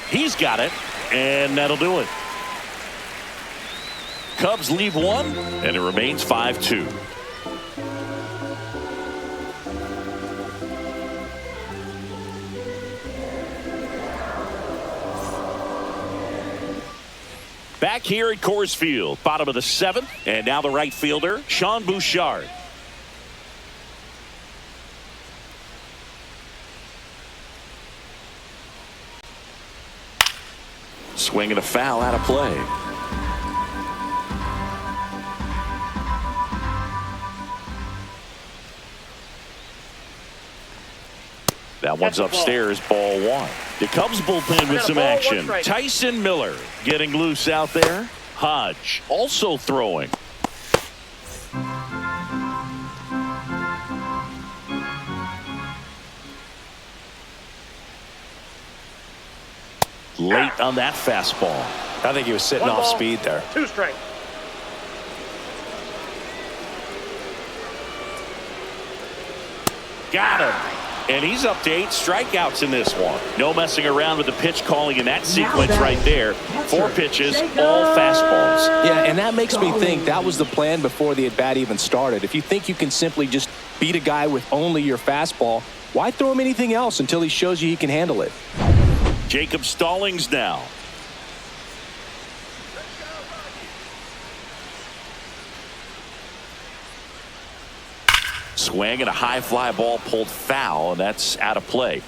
He's got it, and that'll do it. Cubs leave 1, and it remains 5-2. Back here at Coors Field, bottom of the 7th, and now the right fielder, Sean Bouchard. Swing and a foul out of play. That one's upstairs, ball one. The Cubs bullpen with some action. Tyson Miller getting loose out there. Hodge also throwing. Late on that fastball. I think he was sitting off speed there. 2 strikes. Got him. And he's up to 8 strikeouts in this one. No messing around with the pitch calling in that sequence right there. 4 pitches, all fastballs. Yeah, and that makes me think that was the plan before the at-bat even started. If you think you can simply just beat a guy with only your fastball, why throw him anything else until he shows you he can handle it? Jacob Stallings now. Swing and a high fly ball pulled foul, and that's out of play.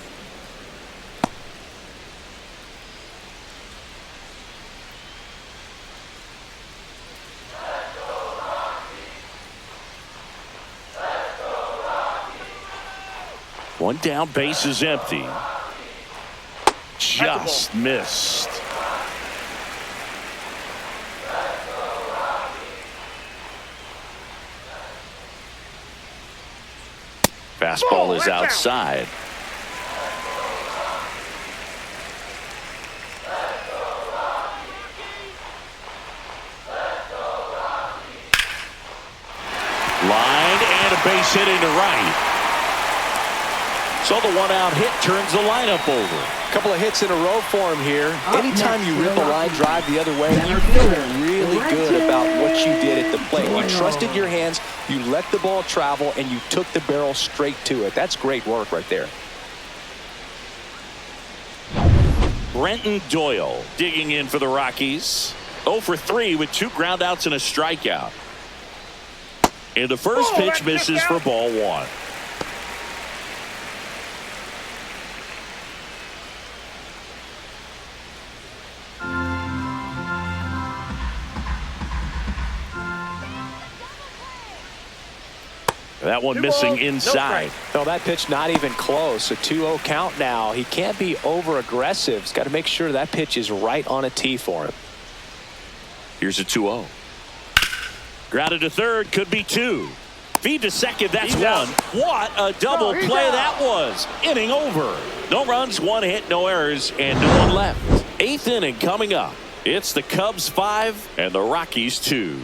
One down, base is empty. Just missed. Fastball is outside. Line and a base hit into right. So the one-out hit turns the lineup over. A couple of hits in a row for him here. Anytime you rip a line drive the other way, you feel really good about what you did at the plate. You trusted your hands, you let the ball travel, and you took the barrel straight to it. That's great work right there. Brenton Doyle digging in for the Rockies. 0 for 3 with 2 groundouts and a strikeout. And the first pitch misses for ball one. That one missing inside. No, that pitch not even close. A 2-0 count now. He can't be over aggressive. He's got to make sure that pitch is right on a tee for him. Here's a 2-0. Grounded to third, could be 2. Feed to second, that's 1. What a double play that was. Inning over. No runs, 1 hit, no errors, and no one left. 8th inning coming up. It's the Cubs 5 and the Rockies 2.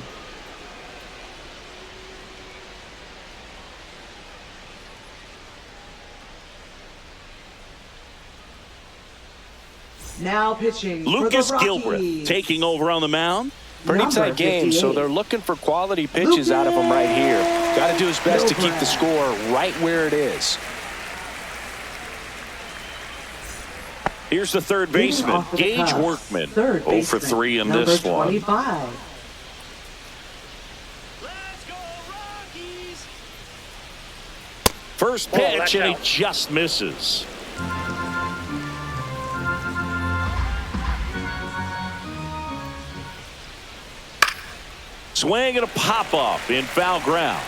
Now pitching Lucas for the Gilbreth Rockies. taking over on the mound. Pretty tight game, so they're looking for quality pitches out of him right here. Got to do his best to keep the score right where it is. Here's the third baseman, Gage Workman. 0 for 3 in this one. 25. Let's go, Rockies! First pitch, and he just misses. Swing and a pop-up in foul ground.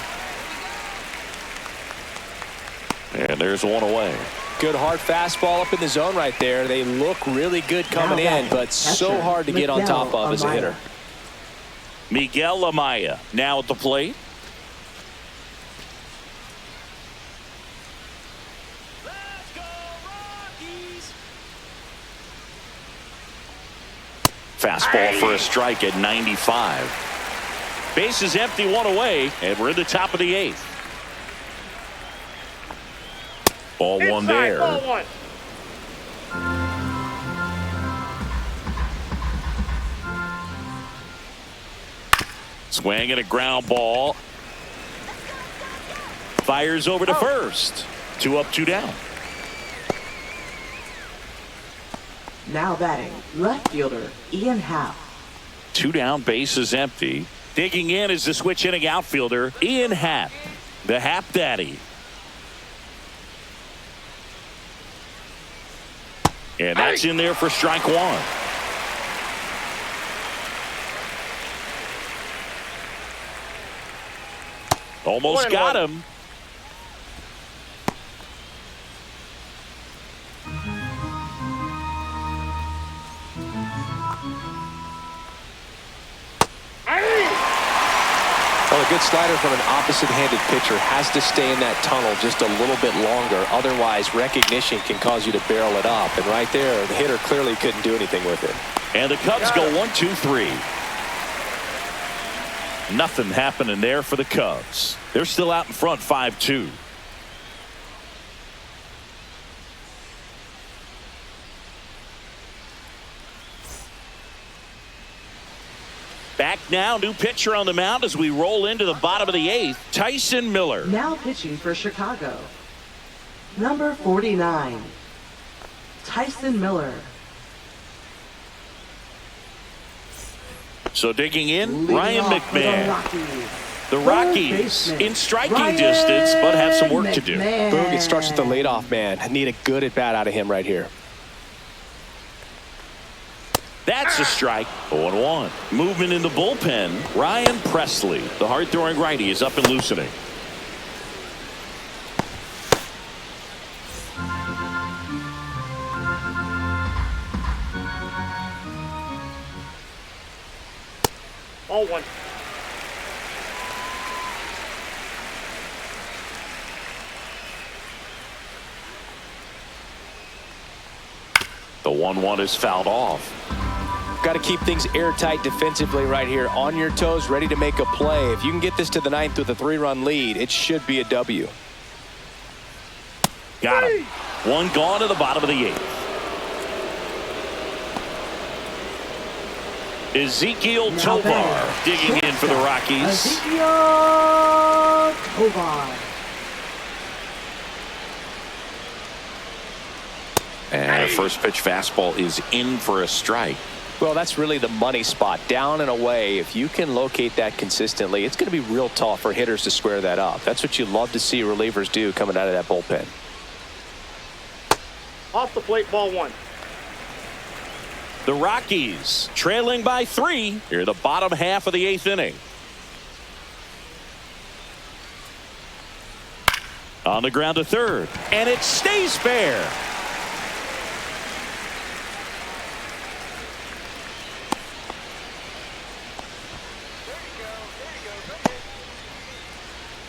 And there's one away. Good hard fastball up in the zone right there. They look really good coming in, but so hard to get on top of as a hitter. Miguel Amaya now at the plate. Let's go, Rockies! Fastball for a strike at 95. Base is empty, 1 away, and we're in the top of the 8th. Ball 1 there. Ball 1. Swing and a ground ball. Fires over to first. 2 up, 2 down. Now batting, left fielder Ian Happ. 2 down, base is empty. Digging in is the switch inning outfielder, Ian Happ, the Happ Daddy. And that's in there for strike 1. Almost got him. Well, a good slider from an opposite-handed pitcher has to stay in that tunnel just a little bit longer. Otherwise, recognition can cause you to barrel it up. And right there, the hitter clearly couldn't do anything with it. And the Cubs go 1-2-3. Nothing happening there for the Cubs. They're still out in front 5-2. Back now, new pitcher on the mound as we roll into the bottom of the 8th, Tyson Miller. Now pitching for Chicago, number 49, Tyson Miller. So digging in, Ryan McMahon. The Rockies in striking distance, but have some work to do. Boog, it starts with the leadoff man. I need a good at-bat out of him right here. That's a strike. 0-1. Movement in the bullpen. Ryan Presley, the hard-throwing righty, is up and loosening. All one. The 1-1 is fouled off. Got to keep things airtight defensively right here. On your toes, ready to make a play. If you can get this to the 9th with a 3-run lead, it should be a W. Got him. One gone to the bottom of the 8th. Ezekiel Tovar digging in for the Rockies. Ezekiel Tovar. And a first pitch fastball is in for a strike. Well, that's really the money spot. Down and away. If you can locate that consistently, it's going to be real tough for hitters to square that up. That's what you love to see relievers do coming out of that bullpen. Off the plate, ball one. The Rockies trailing by 3 here in the bottom half of the 8th inning. On the ground to third, and it stays fair.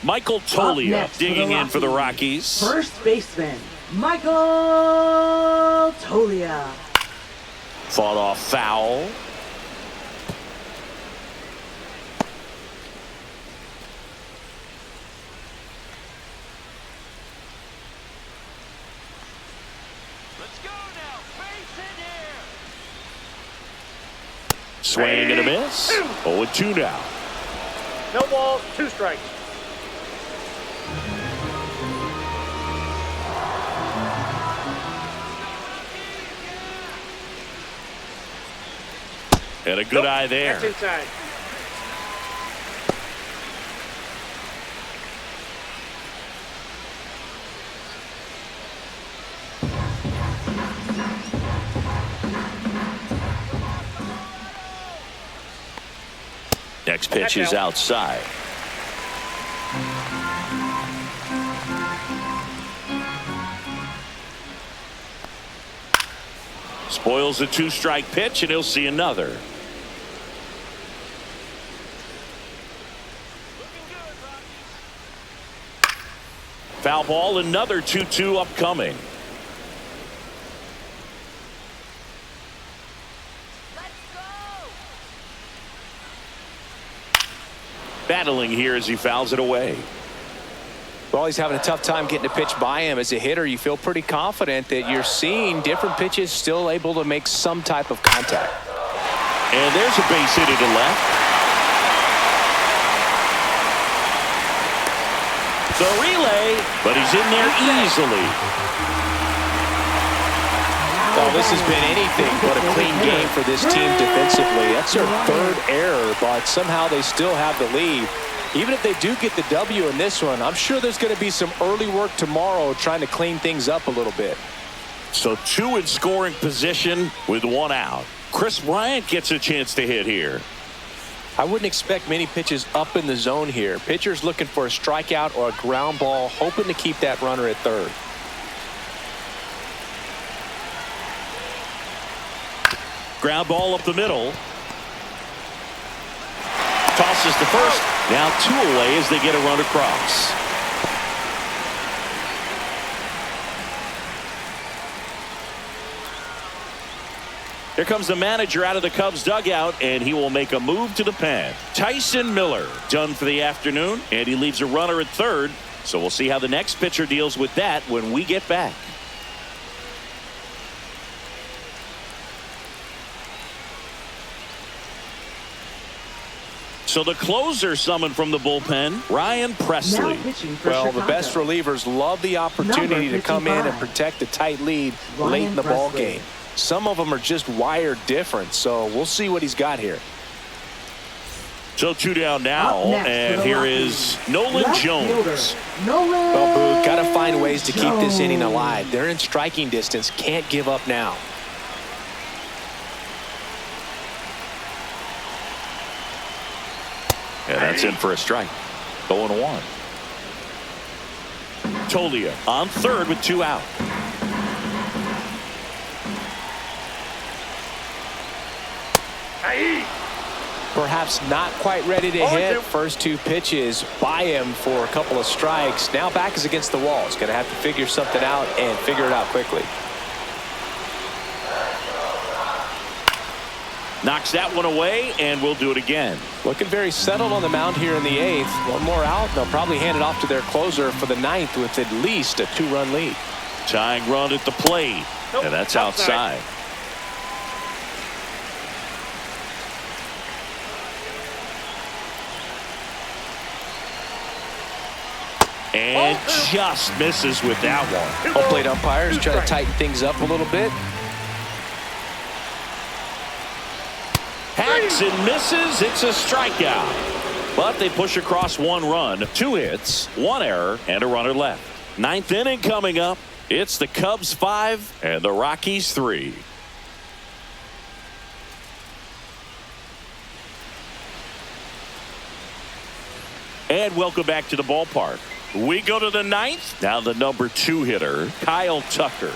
Michael Toglia digging in for the Rockies. First baseman, Michael Toglia. Fought off foul. Let's go now. Base hit here. Swing and a miss. 0-2 now. No balls, 2 strikes. And a good eye there. That's inside. Next pitch is outside. Spoils a 2-strike pitch, and he'll see another. Foul ball, another 2-2 upcoming. Battling here as he fouls it away. Well, he's having a tough time getting a pitch by him. As a hitter, you feel pretty confident that you're seeing different pitches still able to make some type of contact. And there's a base hit to the left. The relay, but he's in there easily. Well, this has been anything but a clean game for this team defensively. That's their 3rd error, but somehow they still have the lead. Even if they do get the W in this one, I'm sure there's going to be some early work tomorrow trying to clean things up a little bit. So 2 in scoring position with 1 out. Chris Bryant gets a chance to hit here. I wouldn't expect many pitches up in the zone here. Pitcher's looking for a strikeout or a ground ball, hoping to keep that runner at third. Ground ball up the middle. Tosses to first. Now 2 away as they get a run across. Here comes the manager out of the Cubs dugout, and he will make a move to the pen. Tyson Miller done for the afternoon, and he leaves a runner at third. So we'll see how the next pitcher deals with that when we get back. So the closer summoned from the bullpen, Ryan Presley. Well, the best relievers love the opportunity to come in and protect a tight lead late in the ball game. Some of them are just wired different, so we'll see what he's got here. So 2 down now, and here is Nolan Jones. Well, Boog, got to find ways to keep this inning alive. They're in striking distance. Can't give up now. Yeah, that's in for a strike. 0-1. Tolia on third with 2 out. Perhaps not quite ready to hit. First 2 pitches by him for a couple of strikes. Now back is against the wall. He's going to have to figure something out and figure it out quickly. Knocks that one away, and we'll do it again. Looking very settled on the mound here in the 8th. One more out, and they'll probably hand it off to their closer for the 9th with at least a 2-run lead. Tying run at the plate. And that's outside. And just misses with that one. Home plate umpires try to tighten things up a little bit. Hacks and misses. It's a strikeout. But they push across 1 run, 2 hits, 1 error, and a runner left. 9th inning coming up. It's the Cubs 5 and the Rockies 3. And welcome back to the ballpark. We go to the 9th. Now the number 2 hitter, Kyle Tucker.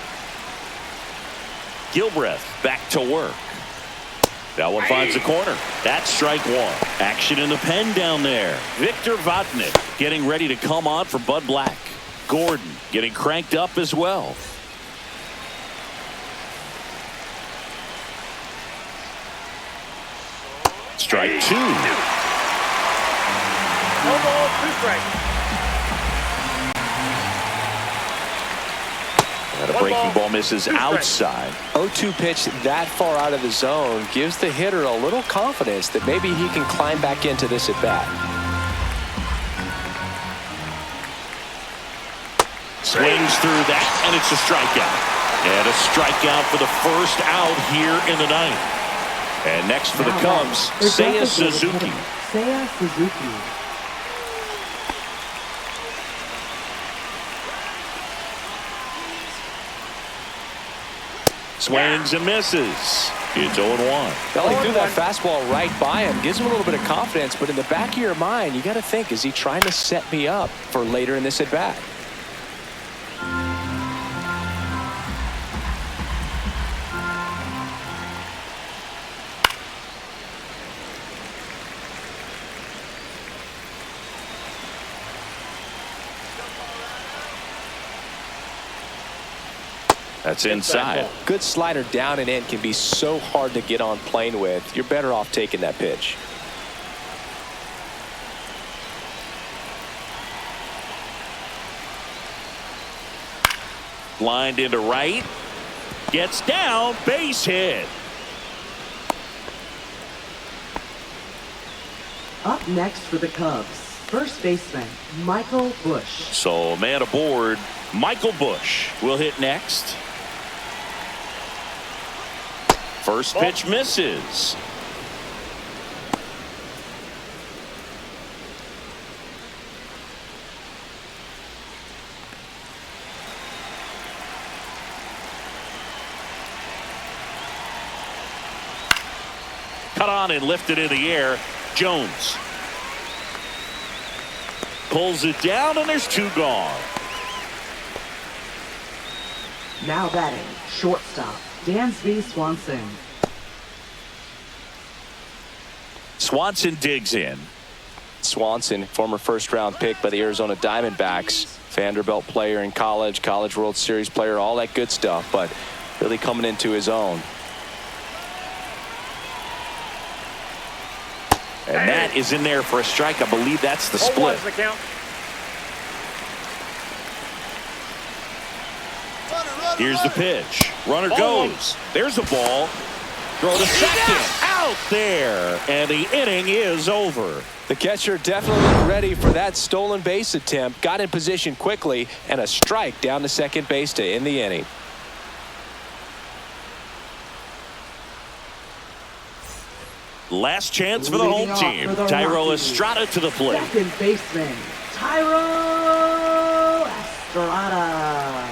Gilbreth back to work. That one finds the corner. That's strike 1. Action in the pen down there. Victor Vodnik getting ready to come on for Bud Black. Gordon getting cranked up as well. Strike 2. No balls, 2 strikes. And a breaking ball misses outside. 0-2 pitch that far out of the zone gives the hitter a little confidence that maybe he can climb back into this at bat. Swings through that, and it's a strikeout. And a strikeout for the first out here in the 9th. And next for the Cubs, Seiya Suzuki. Seiya Suzuki. Swings and misses. It's 0-1. Well, he threw that fastball right by him. Gives him a little bit of confidence, but in the back of your mind, you got to think, is he trying to set me up for later in this at bat? That's inside. Good slider down and in can be so hard to get on plane with. You're better off taking that pitch. Lined into right. Gets down. Base hit. Up next for the Cubs, first baseman Michael Busch. So man aboard, Michael Busch will hit next. First pitch misses. Cut on and lifted in the air. Jones pulls it down, and there's 2 gone. Now batting, shortstop, Dansby Swanson. Swanson digs in. Swanson, former first-round pick by the Arizona Diamondbacks. Vanderbilt player in college, College World Series player, all that good stuff, but really coming into his own. And that is in there for a strike. I believe that's the split. The count. Here's the pitch. Runner goes. There's a ball. Throw to second. Out there. And the inning is over. The catcher definitely ready for that stolen base attempt. Got in position quickly, and a strike down to second base to end the inning. Last chance for the home team. Thairo Estrada to the plate. Second baseman, Thairo Estrada.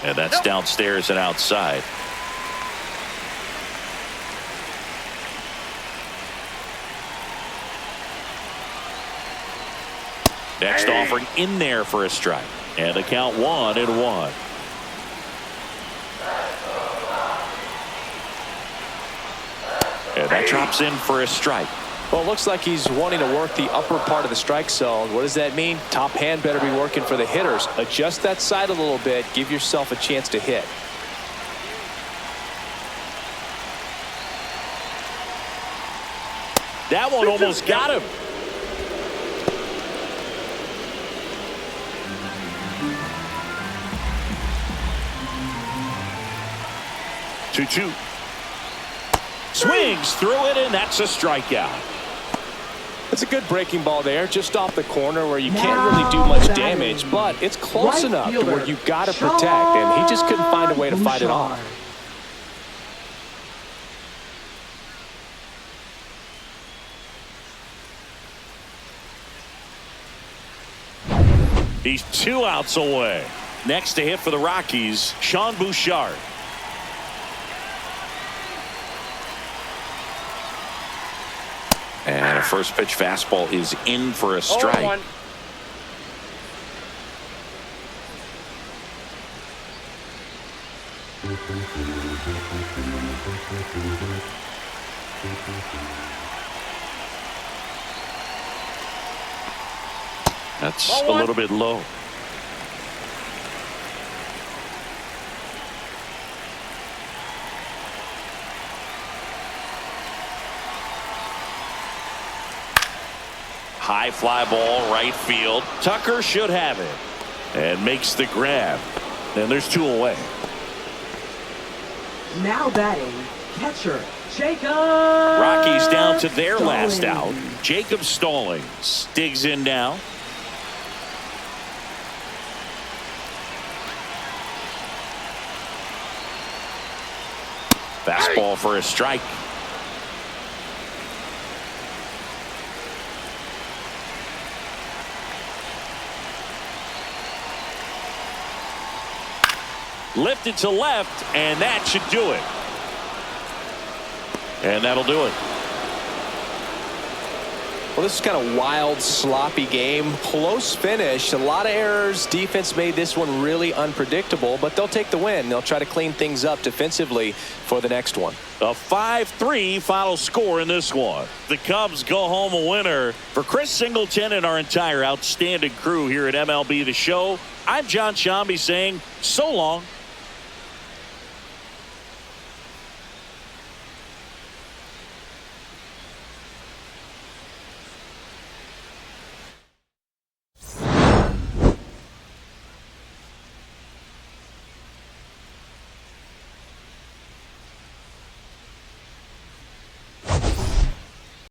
And that's downstairs and outside. Next offering in there for a strike. And the count 1-1. And that drops in for a strike. Well, it looks like he's wanting to work the upper part of the strike zone. What does that mean? Top hand better be working for the hitters. Adjust that side a little bit. Give yourself a chance to hit. That one almost got him. Two. Swings through it, and that's a strikeout. It's a good breaking ball there, just off the corner where you can't really do much damage, but it's close enough to where you've got to protect, and he just couldn't find a way to fight it off. He's 2 outs away. Next to hit for the Rockies, Sean Bouchard. And a first pitch fastball is in for a strike. That's a little bit low. High fly ball, right field. Tucker should have it. And makes the grab. And there's 2 away. Now batting, catcher, Jacob. Rockies down to their last out. Jacob Stallings digs in now. Fastball for a strike. Lifted to left, and that should do it. And that'll do it. Well, this is kind of wild, sloppy game. Close finish. A lot of errors. Defense made this one really unpredictable, but they'll take the win. They'll try to clean things up defensively for the next one. A 5-3 final score in this one. The Cubs go home a winner. For Chris Singleton and our entire outstanding crew here at MLB The Show, I'm John Shambi saying so long.